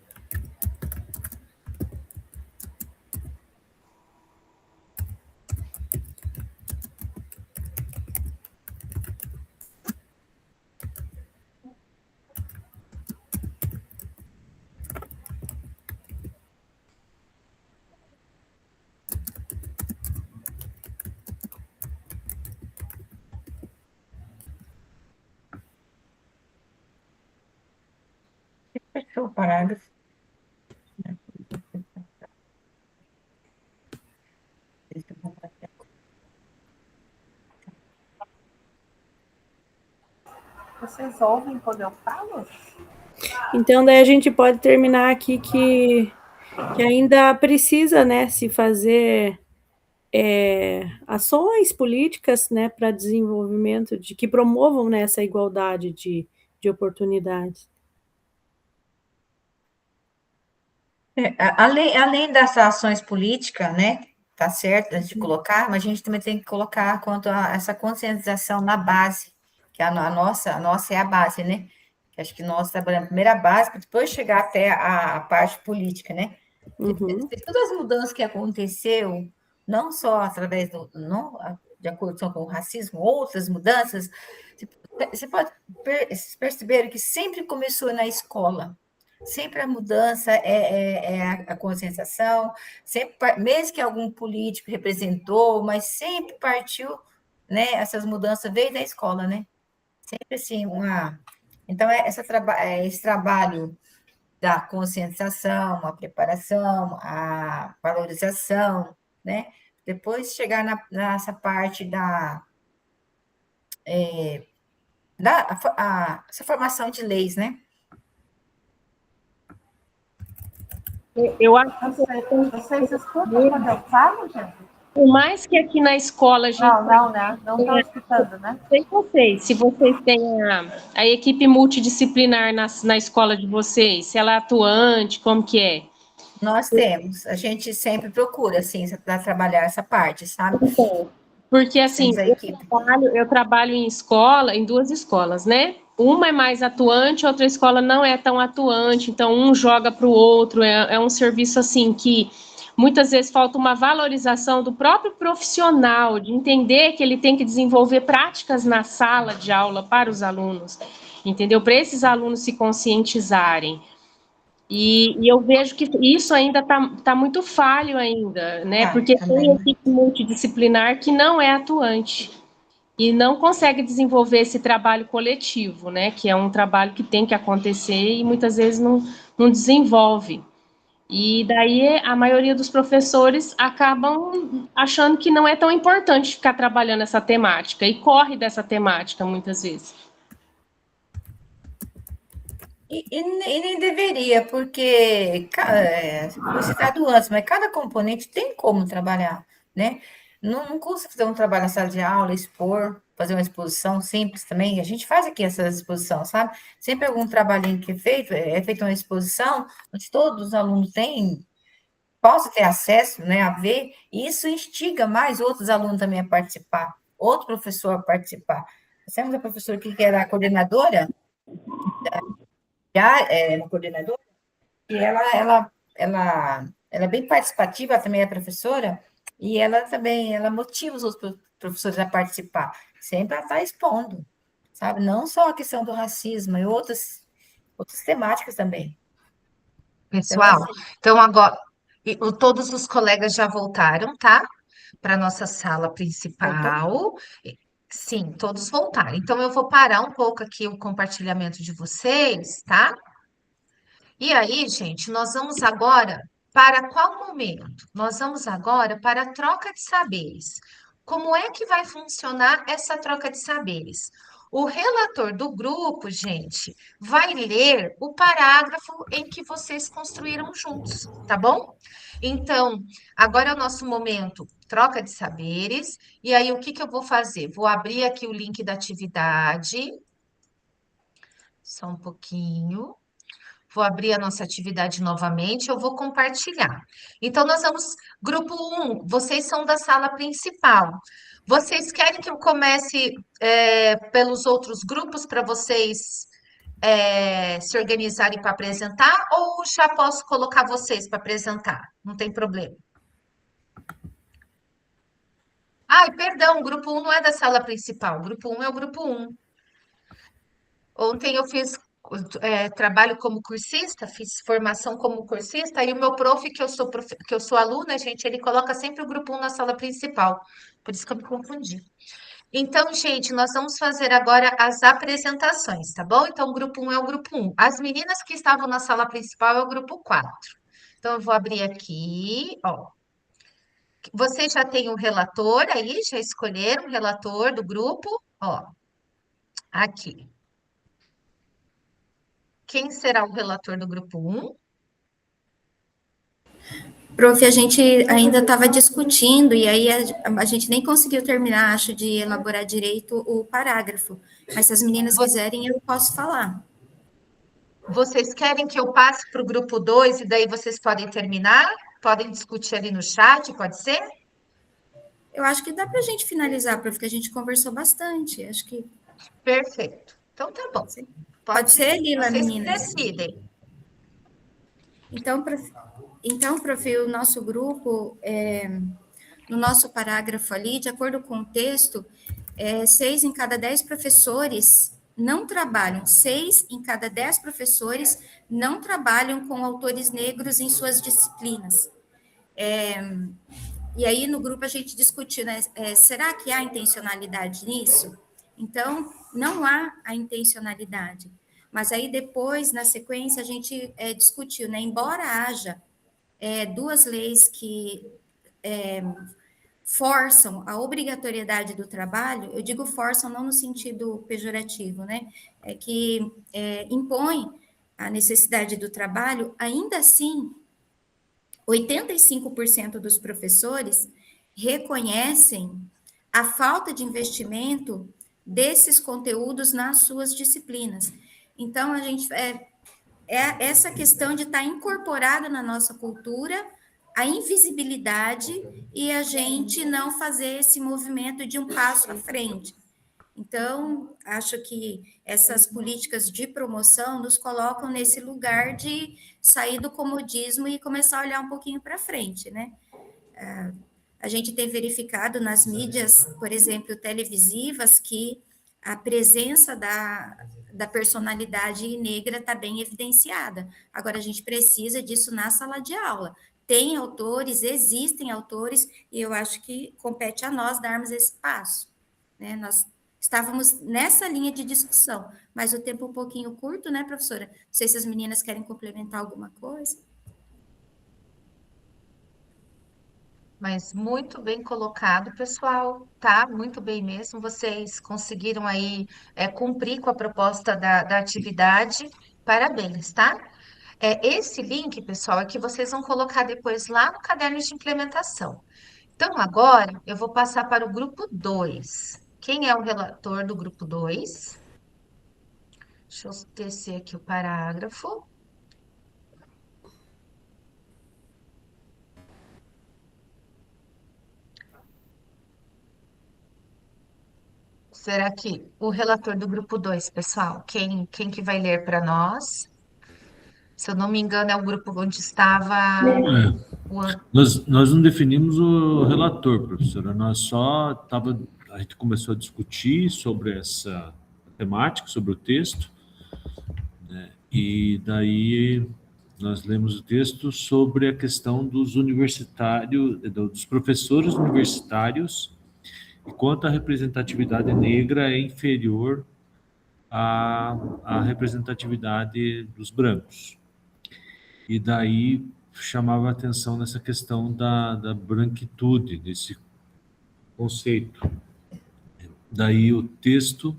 Fechou o parágrafo. Vocês ouvem quando eu falo? Então, daí a gente pode terminar aqui que ainda precisa, né, se fazer ações políticas, né, para desenvolvimento, que promovam, né, essa igualdade de oportunidades. Além das ações políticas, né, tá certo, de colocar, mas a gente também tem que colocar quanto a essa conscientização na base, que a nossa é a base, né? Que acho que nós trabalhamos primeiro a base, para depois chegar até a parte política, né? Uhum. Todas as mudanças que aconteceu, não só através não, de acordo com o racismo, outras mudanças, você pode perceber que sempre começou na escola. Sempre a mudança é a conscientização, sempre, mesmo que algum político representou, mas sempre partiu, né? Essas mudanças veio da escola, né? Sempre assim, Então, esse trabalho da conscientização, a preparação, a valorização, né? Depois chegar nessa parte essa formação de leis, né? Eu acho Vocês escutam quando eu falo, gente? por mais que aqui na escola a gente... Não, né? Não estou escutando, né? Sei vocês, se vocês têm a equipe multidisciplinar na escola de vocês, se ela é atuante, como que é? Nós temos, a gente sempre procura, assim, para trabalhar essa parte, sabe? Porque, assim, Temos a equipe. eu trabalho em duas escolas, né? Uma é mais atuante, outra escola não é tão atuante, então um joga para o outro, é um serviço, assim, que muitas vezes falta uma valorização do próprio profissional, de entender que ele tem que desenvolver práticas na sala de aula para os alunos, entendeu? Para esses alunos se conscientizarem. E eu vejo que isso ainda está muito falho ainda, né? Porque tem equipe multidisciplinar que não é atuante e não consegue desenvolver esse trabalho coletivo, né? Que é um trabalho que tem que acontecer e muitas vezes não desenvolve. E daí a maioria dos professores acabam achando que não é tão importante ficar trabalhando essa temática e corre dessa temática muitas vezes. E nem deveria, porque foi citado antes, mas cada componente tem como trabalhar, né? Não custa fazer um trabalho na sala de aula, expor, fazer uma exposição simples também. A gente faz aqui essa exposição, sabe? Sempre algum trabalhinho que é feito uma exposição, onde todos os alunos possam ter acesso, né, a ver, e isso instiga mais outros alunos também a participar, outro professor a participar. Nós temos a professora aqui que era a coordenadora, já é uma coordenadora, e ela é bem participativa, ela também é professora, e ela motiva os outros professores a participar. Sempre ela está expondo, sabe? Não só a questão do racismo, e outras temáticas também. Pessoal, então agora todos os colegas já voltaram, tá? Para a nossa sala principal. Sim, todos voltaram. Então eu vou parar um pouco aqui o compartilhamento de vocês, tá? E aí, gente, nós vamos agora para qual momento? Nós vamos agora para a troca de saberes. como é que vai funcionar essa troca de saberes? O relator do grupo, gente, vai ler o parágrafo em que vocês construíram juntos, tá bom? Então, agora é o nosso momento troca de saberes. E aí, o que que eu vou fazer? Vou abrir aqui o link da atividade. Só um pouquinho. Vou abrir a nossa atividade novamente, eu vou compartilhar. Então, nós vamos, grupo 1, vocês são da sala principal. Vocês querem que eu comece pelos outros grupos para vocês se organizarem para apresentar, ou já posso colocar vocês para apresentar? Não tem problema. Ai, perdão, o grupo 1 não é da sala principal, o grupo 1 é o grupo 1. Ontem eu fiz trabalho como cursista, fiz formação como cursista, e o meu prof, que eu sou aluna, gente, ele coloca sempre o grupo 1 na sala principal. Por isso que eu me confundi. Então, gente, nós vamos fazer agora as apresentações, tá bom? Então, o grupo 1 é o grupo 1. As meninas que estavam na sala principal é o grupo 4. Então, eu vou abrir aqui, ó. Vocês já têm um relator aí? Já escolheram o relator do grupo? Ó, aqui. Quem será o relator do grupo 1? Prof, a gente ainda estava discutindo, e aí a gente nem conseguiu terminar, acho, de elaborar direito o parágrafo. Mas se as meninas quiserem, eu posso falar. Vocês querem que eu passe para o grupo 2 e daí vocês podem terminar? Podem discutir ali no chat, pode ser? Eu acho que dá para a gente finalizar, prof, que a gente conversou bastante. Acho que. Perfeito. Então tá bom. Pode ser, Lila, vocês meninas? decidem. Então, prof, o nosso grupo, no nosso parágrafo ali, de acordo com o texto, 6 em cada 10 professores não trabalham, 6 em cada 10 professores não trabalham com autores negros em suas disciplinas. E aí, no grupo, a gente discutiu, né? Será que há intencionalidade nisso? Então, não há a intencionalidade. Mas aí, depois, na sequência, a gente discutiu, né? Embora haja 2 leis que forçam a obrigatoriedade do trabalho, eu digo forçam não no sentido pejorativo, né? Que impõe a necessidade do trabalho, ainda assim, 85% dos professores reconhecem a falta de investimento desses conteúdos nas suas disciplinas. Então, a gente essa questão de estar incorporada na nossa cultura a invisibilidade e a gente não fazer esse movimento de um passo à frente. Então, acho que essas políticas de promoção nos colocam nesse lugar de sair do comodismo e começar a olhar um pouquinho para frente, né? A gente tem verificado nas mídias, por exemplo, televisivas, que a presença da personalidade negra está bem evidenciada. Agora, a gente precisa disso na sala de aula. Tem autores, existem autores, e eu acho que compete a nós darmos esse passo, né? Nós estávamos nessa linha de discussão, mas o tempo um pouquinho curto, né, professora? Não sei se as meninas querem complementar alguma coisa. Mas muito bem colocado, pessoal, tá? Muito bem mesmo. Vocês conseguiram aí cumprir com a proposta da atividade. Parabéns, tá? Esse link, pessoal, é que vocês vão colocar depois lá no caderno de implementação. Então, agora eu vou passar para o grupo 2. Quem é o relator do grupo 2? Deixa eu descer aqui o parágrafo. Será que o relator do grupo 2, pessoal, quem que vai ler para nós? Se eu não me engano, é o grupo onde estava. Nós não definimos o relator, professora. A gente começou a discutir sobre essa temática, sobre o texto, né? E daí nós lemos o texto sobre a questão dos universitários, dos professores universitários, e quanto a representatividade negra é inferior à representatividade dos brancos. E daí chamava a atenção nessa questão da branquitude, desse conceito. Daí o texto,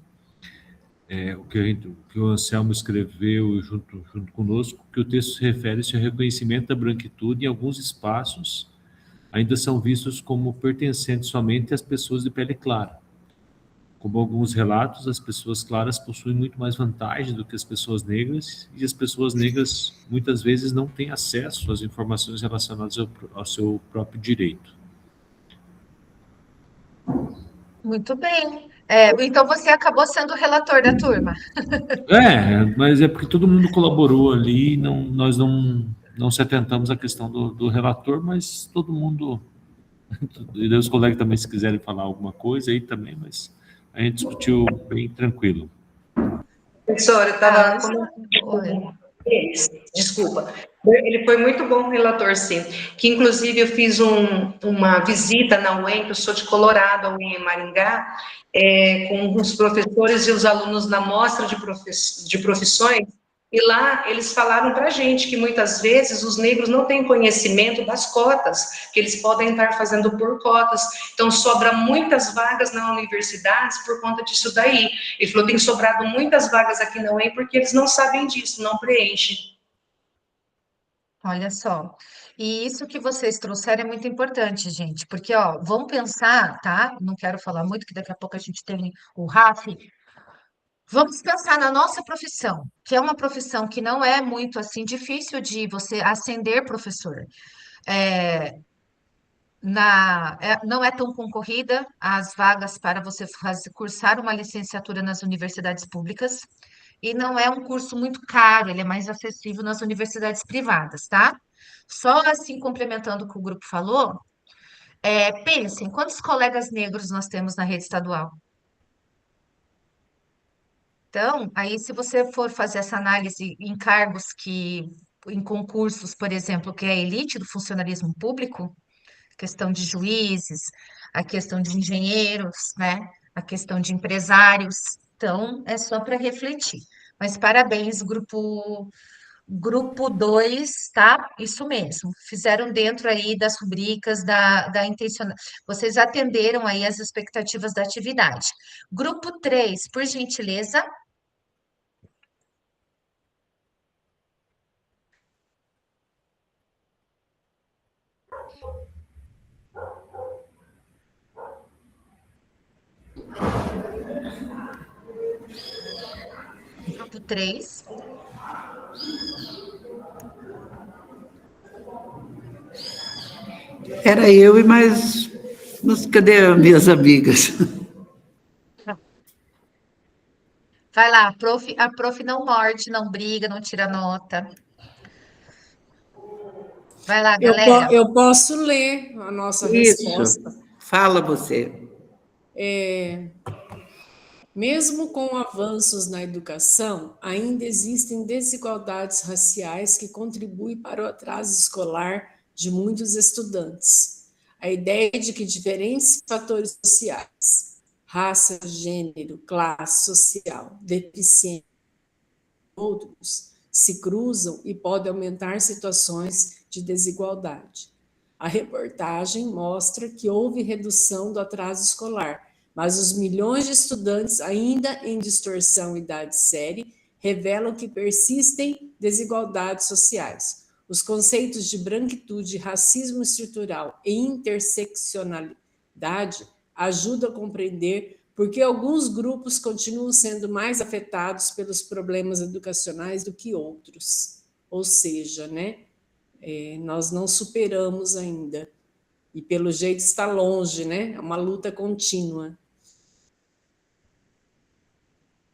o que o Anselmo escreveu junto conosco, que o texto se refere-se ao reconhecimento da branquitude em alguns espaços ainda são vistos como pertencentes somente às pessoas de pele clara. Como alguns relatos, as pessoas claras possuem muito mais vantagem do que as pessoas negras, e as pessoas negras muitas vezes não têm acesso às informações relacionadas ao seu próprio direito. Muito bem. Então você acabou sendo o relator da turma. Mas é porque todo mundo colaborou ali, nós não se atentamos à questão do relator, mas todo mundo, e os colegas também, se quiserem falar alguma coisa aí também, mas a gente discutiu bem tranquilo. Professora, eu estava desculpa. Ele foi muito bom relator, sim. Que, inclusive, eu fiz uma visita na UEM, que eu sou de Colorado, a UEM em Maringá, com os professores e os alunos na mostra de profissões, e lá eles falaram para a gente que, muitas vezes, os negros não têm conhecimento das cotas, que eles podem estar fazendo por cotas, então sobra muitas vagas na universidade por conta disso daí. Ele falou, tem sobrado muitas vagas aqui na UEM porque eles não sabem disso, não preenchem. Olha só, e isso que vocês trouxeram é muito importante, gente, porque, ó, vamos pensar, tá? Não quero falar muito, que daqui a pouco a gente tem o RAF. Vamos pensar na nossa profissão, que é uma profissão que não é muito, assim, difícil de você ascender professor. Não é tão concorrida as vagas para você cursar uma licenciatura nas universidades públicas, e não é um curso muito caro, ele é mais acessível nas universidades privadas, tá? Só assim, complementando o que o grupo falou, pensem, quantos colegas negros nós temos na rede estadual? Então, aí, se você for fazer essa análise em cargos em concursos, por exemplo, que é a elite do funcionalismo público, questão de juízes, a questão de engenheiros, né? A questão de empresários. Então, é só para refletir. Mas parabéns, grupo 2, tá? Isso mesmo. Fizeram dentro aí das rubricas da intencional. Vocês atenderam aí as expectativas da atividade. Grupo 3, por gentileza. Grupo 3. Era eu e mais... Mas cadê as minhas amigas? Vai lá, a prof não morde, não briga, não tira nota. Vai lá, galera. Eu posso ler a nossa resposta. Fala você. Mesmo com avanços na educação, ainda existem desigualdades raciais que contribuem para o atraso escolar de muitos estudantes. A ideia de que diferentes fatores sociais, raça, gênero, classe social, deficiência e outros, se cruzam e podem aumentar situações de desigualdade. A reportagem mostra que houve redução do atraso escolar, mas os milhões de estudantes ainda em distorção idade série revelam que persistem desigualdades sociais. Os conceitos de branquitude, racismo estrutural e interseccionalidade ajudam a compreender por que alguns grupos continuam sendo mais afetados pelos problemas educacionais do que outros. Ou seja, né, nós não superamos ainda. E pelo jeito está longe, né? É uma luta contínua.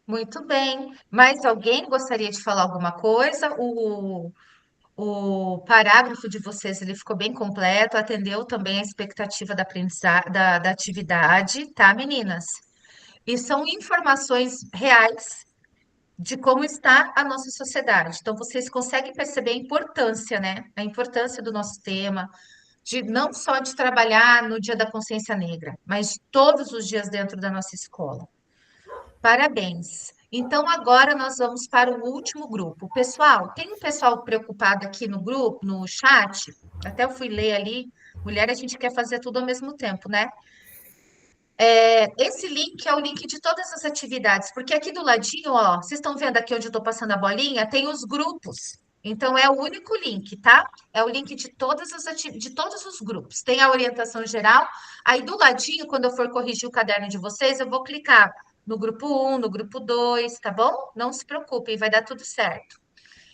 Muito bem. Mais alguém gostaria de falar alguma coisa? O parágrafo de vocês ele ficou bem completo, atendeu também a expectativa da atividade, tá, meninas? E são informações reais de como está a nossa sociedade. Então, vocês conseguem perceber a importância, né? A importância do nosso tema, de não só de trabalhar no Dia da Consciência Negra, mas todos os dias dentro da nossa escola. Parabéns. Então, agora nós vamos para o último grupo. Pessoal, tem um pessoal preocupado aqui no grupo, no chat. Até eu fui ler ali. Mulher, a gente quer fazer tudo ao mesmo tempo, né? Esse link é o link de todas as atividades, porque aqui do ladinho, ó, vocês estão vendo aqui onde eu estou passando a bolinha, tem os grupos. Então, é o único link, tá? É o link de de todos os grupos. Tem a orientação geral. Aí, do ladinho, quando eu for corrigir o caderno de vocês, eu vou clicar no grupo 1, no grupo 2, tá bom? Não se preocupem, vai dar tudo certo.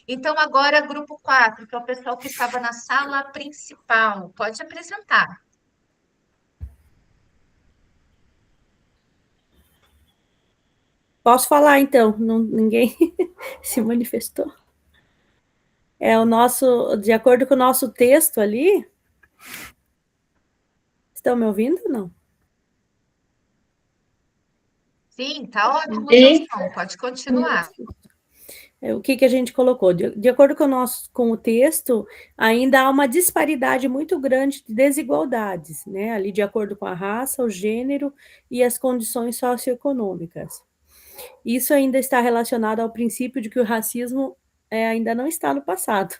Então, agora, grupo 4, que é o pessoal que estava na sala principal. Pode apresentar. Posso falar, então? Ninguém se manifestou. De acordo com o nosso texto ali. Estão me ouvindo ou não? Sim, tá ótimo o seu som, pode continuar. O que a gente colocou? De acordo com o texto, ainda há uma disparidade muito grande de desigualdades, né? Ali de acordo com a raça, o gênero e as condições socioeconômicas. Isso ainda está relacionado ao princípio de que o racismo ainda não está no passado,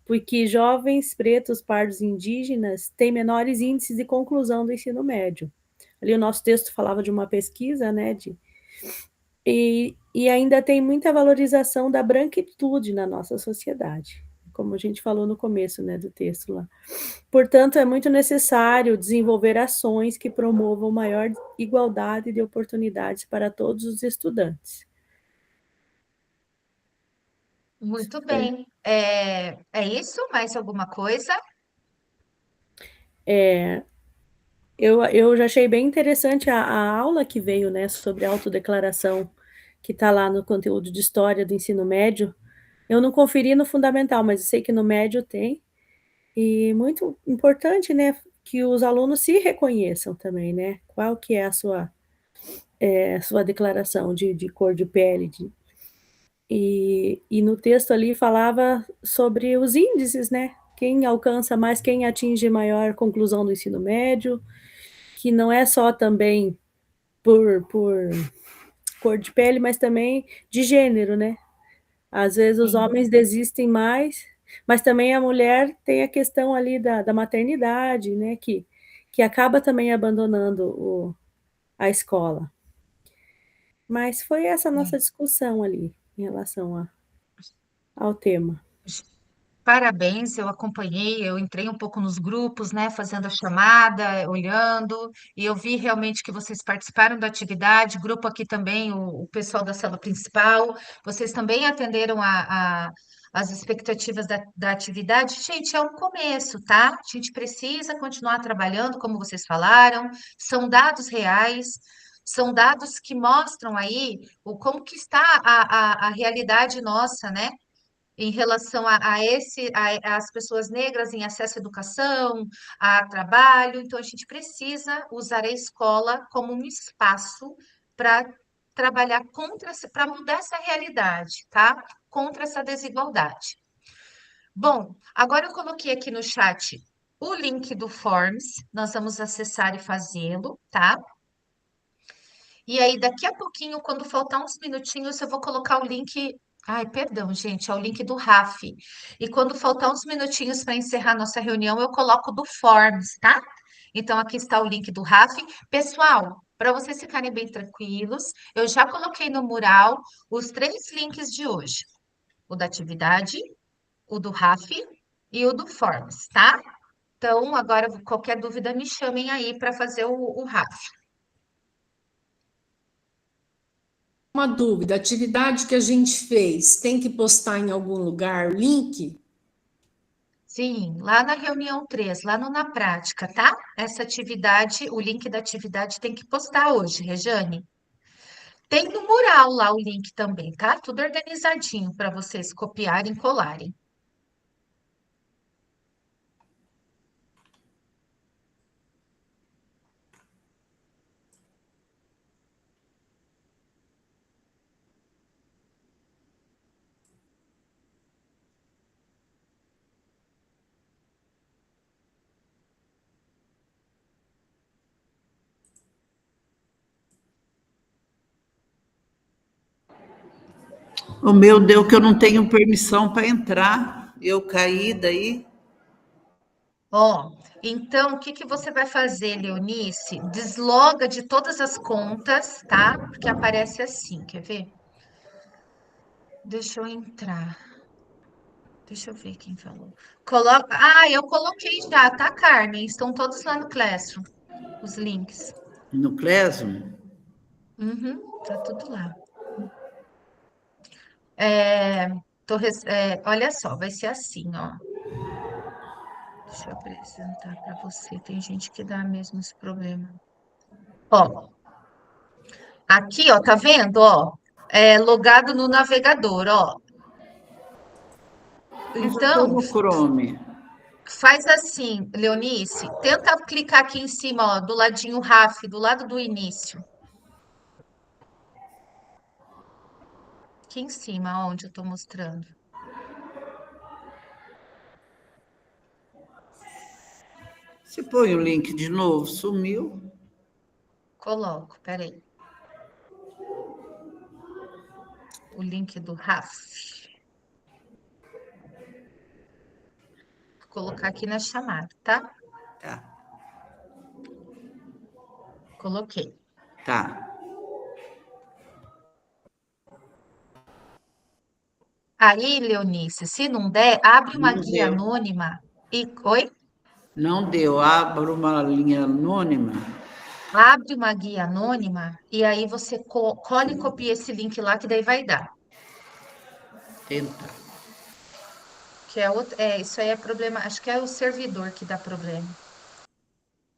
porque jovens pretos, pardos e indígenas têm menores índices de conclusão do ensino médio. Ali o nosso texto falava de uma pesquisa, né, e ainda tem muita valorização da branquitude na nossa sociedade, como a gente falou no começo, né, do texto lá. Portanto, é muito necessário desenvolver ações que promovam maior igualdade de oportunidades para todos os estudantes. Muito bem. É isso? Mais alguma coisa? Eu já achei bem interessante a aula que veio, né, sobre autodeclaração, que está lá no conteúdo de história do ensino médio. Eu não conferi no fundamental, mas eu sei que no médio tem. E muito importante, né, que os alunos se reconheçam também, né? Qual que é a sua declaração de cor de pele. E no texto ali falava sobre os índices, né? Quem alcança mais, quem atinge maior conclusão do ensino médio, que não é só também por cor de pele, mas também de gênero, né? Às vezes os homens desistem mais, mas também a mulher tem a questão ali da maternidade, né? Que acaba também abandonando a escola. Mas foi essa nossa discussão ali, em relação ao tema. Parabéns, eu acompanhei, eu entrei um pouco nos grupos, né, fazendo a chamada, olhando, e eu vi realmente que vocês participaram da atividade, grupo aqui também, o pessoal da sala principal, vocês também atenderam as expectativas da atividade. Gente, é um começo, tá? A gente precisa continuar trabalhando, como vocês falaram, são dados reais, são dados que mostram aí como que está a realidade nossa, né? Em relação às pessoas negras em acesso à educação, a trabalho. Então, a gente precisa usar a escola como um espaço para trabalhar para mudar essa realidade, tá? Contra essa desigualdade. Bom, agora eu coloquei aqui no chat o link do Forms, nós vamos acessar e fazê-lo, tá? E aí, daqui a pouquinho, quando faltar uns minutinhos, eu vou colocar o link. Ai, perdão, gente, é o link do RAF. E quando faltar uns minutinhos para encerrar nossa reunião, eu coloco do Forms, tá? Então, aqui está o link do RAF. Pessoal, para vocês ficarem bem tranquilos, eu já coloquei no mural os 3 links de hoje: o da atividade, o do RAF e o do Forms, tá? Então, agora, qualquer dúvida, me chamem aí para fazer o RAF. Uma dúvida, a atividade que a gente fez, tem que postar em algum lugar o link? Sim, lá na reunião 3, lá no Na Prática, tá? Essa atividade, o link da atividade tem que postar hoje, Rejane. Tem no mural lá o link também, tá? Tudo organizadinho para vocês copiarem e colarem. O meu deu que eu não tenho permissão para entrar. Eu caí daí. Ó, então, o que que você vai fazer, Leonice? Desloga de todas as contas, tá? Porque aparece assim, quer ver? Deixa eu entrar. Deixa eu ver quem falou. Coloca. Ah, eu coloquei já, tá, Carmen? Estão todos lá no Classroom, os links. No Classroom? Uhum, tá tudo lá. Olha só, vai ser assim, ó. Deixa eu apresentar para você. Tem gente que dá mesmo esse problema. Ó, aqui, ó, tá vendo, ó? Logado no navegador, ó. Mas eu estou Então, no Chrome. faz assim, Leonice, tenta clicar aqui em cima, ó, do ladinho RAF, do lado do início. Aqui em cima, onde eu tô mostrando. Você põe o link de novo, sumiu. Coloco, peraí. O link do RAF. Vou colocar aqui na chamada, tá? Tá. Coloquei. Tá. Aí, Leonice, se não der, abre uma Não guia deu. anônima e. Oi? Não deu. Abro uma linha anônima. Abre uma guia anônima e aí você cola e copia esse link lá, que daí vai dar. Tenta. Isso aí é problema, acho que é o servidor que dá problema.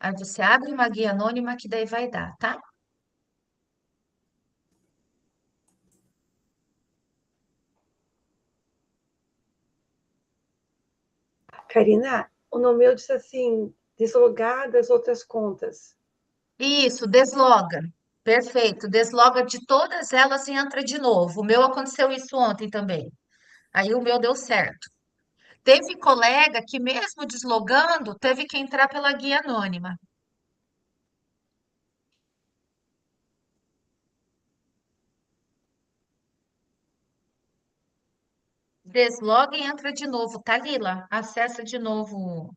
Aí você abre uma guia anônima que daí vai dar, tá? Karina, o meu disse assim, deslogar das outras contas. Isso, desloga. Perfeito. Desloga de todas elas e entra de novo. O meu aconteceu isso ontem também. Aí o meu deu certo. Teve colega que, mesmo deslogando, teve que entrar pela guia anônima. Desloga e entra de novo, tá, Lila? Acessa de novo.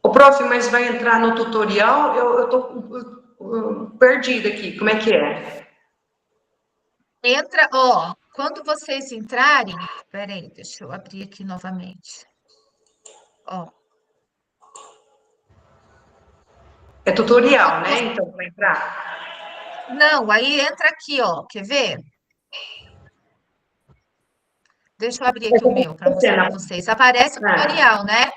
Ô, prof, mas vai entrar no tutorial? Eu tô perdida aqui. Como é que é? Entra, ó, quando vocês entrarem, peraí, deixa eu abrir aqui novamente. Ó, É tutorial, né? Então, para entrar. não, aí entra aqui, ó, quer ver? Deixa eu abrir aqui o meu para mostrar para vocês. Aparece o tutorial, né?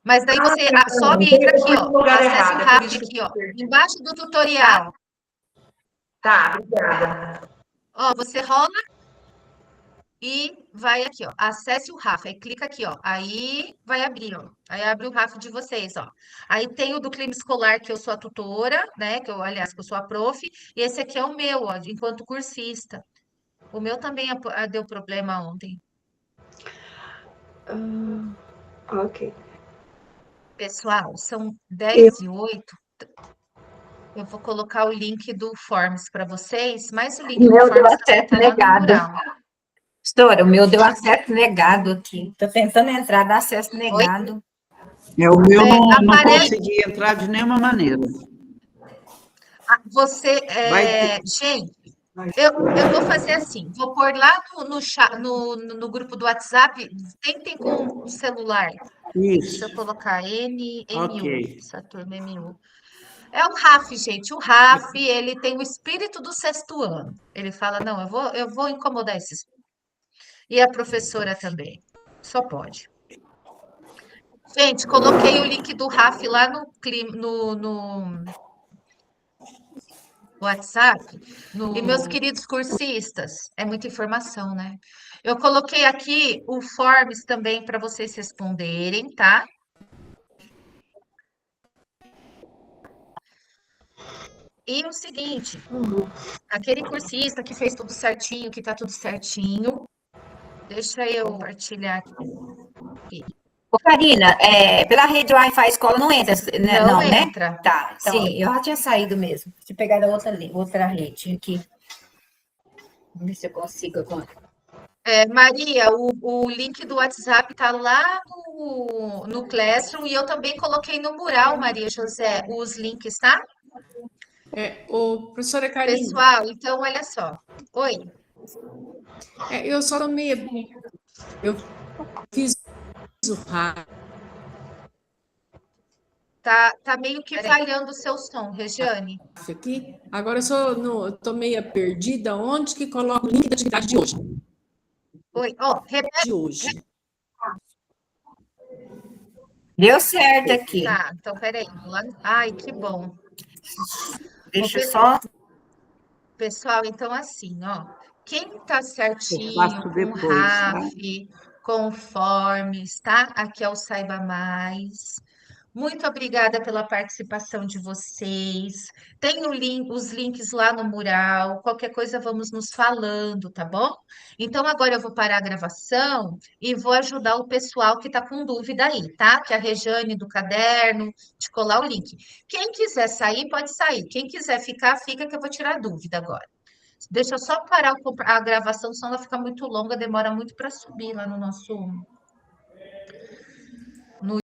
Mas daí você sobe e entra aqui, ó. Acesse o rápido aqui, ó. Embaixo do tutorial. Tá, obrigada. Ó, você rola e vai aqui, ó. Acesse o RAF. Aí clica aqui, ó. Aí vai abrir, ó. Aí abre o RAF de vocês, ó. Aí tem o do clima escolar, que eu sou a tutora, né? Aliás, que eu sou a prof. E esse aqui é o meu, ó, enquanto cursista. O meu também deu problema ontem. Ok. Pessoal, são 10h08. Eu vou colocar o link do Forms para vocês, mas o link do Meu deu Forms também acesso está lá no negado. mural. História, o meu deu acesso negado aqui. Estou tentando entrar, dá acesso negado. O meu não aparece- consegui entrar de nenhuma maneira. Gente, eu vou fazer assim, vou pôr lá no grupo do WhatsApp, tentem com o celular. Isso. Deixa eu colocar NMU, Ok. essa turma MU. É o RAF, gente. O RAF, ele tem o espírito do sexto ano. Ele fala, não, eu vou incomodar esses. E a professora também. Só pode. Gente, coloquei o link do RAF lá no WhatsApp. E meus queridos cursistas, é muita informação, né? Eu coloquei aqui o Forms também para vocês responderem, tá? E o seguinte, aquele cursista que fez tudo certinho, que tá tudo certinho, deixa eu compartilhar aqui. Ô, Karina, pela rede Wi-Fi escola não entra, né? Não né? entra. Tá, então, sim, eu já tinha saído mesmo. Deixa eu pegar da outra rede aqui. Vamos ver se eu consigo agora. Maria, o link do WhatsApp está lá no Classroom e eu também coloquei no mural, Maria José, os links, tá? Professora Karine. Pessoal, então olha só. Oi. Eu só tomei. Eu fiz o rádio. Tá meio que falhando o seu som, Regiane. Aqui. Agora eu tô meio perdida. Onde que coloca o link da atividade de hoje? Oi, repete. De hoje. Deu certo aqui. Tá, então peraí. Ai, que bom. Deixa eu só. Pessoal, então assim, ó. Quem tá certinho Eu faço com depois, RAF, conformes, tá? Aqui é o Saiba Mais. Muito obrigada pela participação de vocês. Tem os links lá no mural. Qualquer coisa, vamos nos falando, tá bom? Então, agora eu vou parar a gravação e vou ajudar o pessoal que está com dúvida aí, tá? Que é a Rejane do caderno, de colar o link. Quem quiser sair, pode sair. Quem quiser ficar, fica, que eu vou tirar a dúvida agora. Deixa eu só parar a gravação, senão ela fica muito longa, demora muito para subir lá no nosso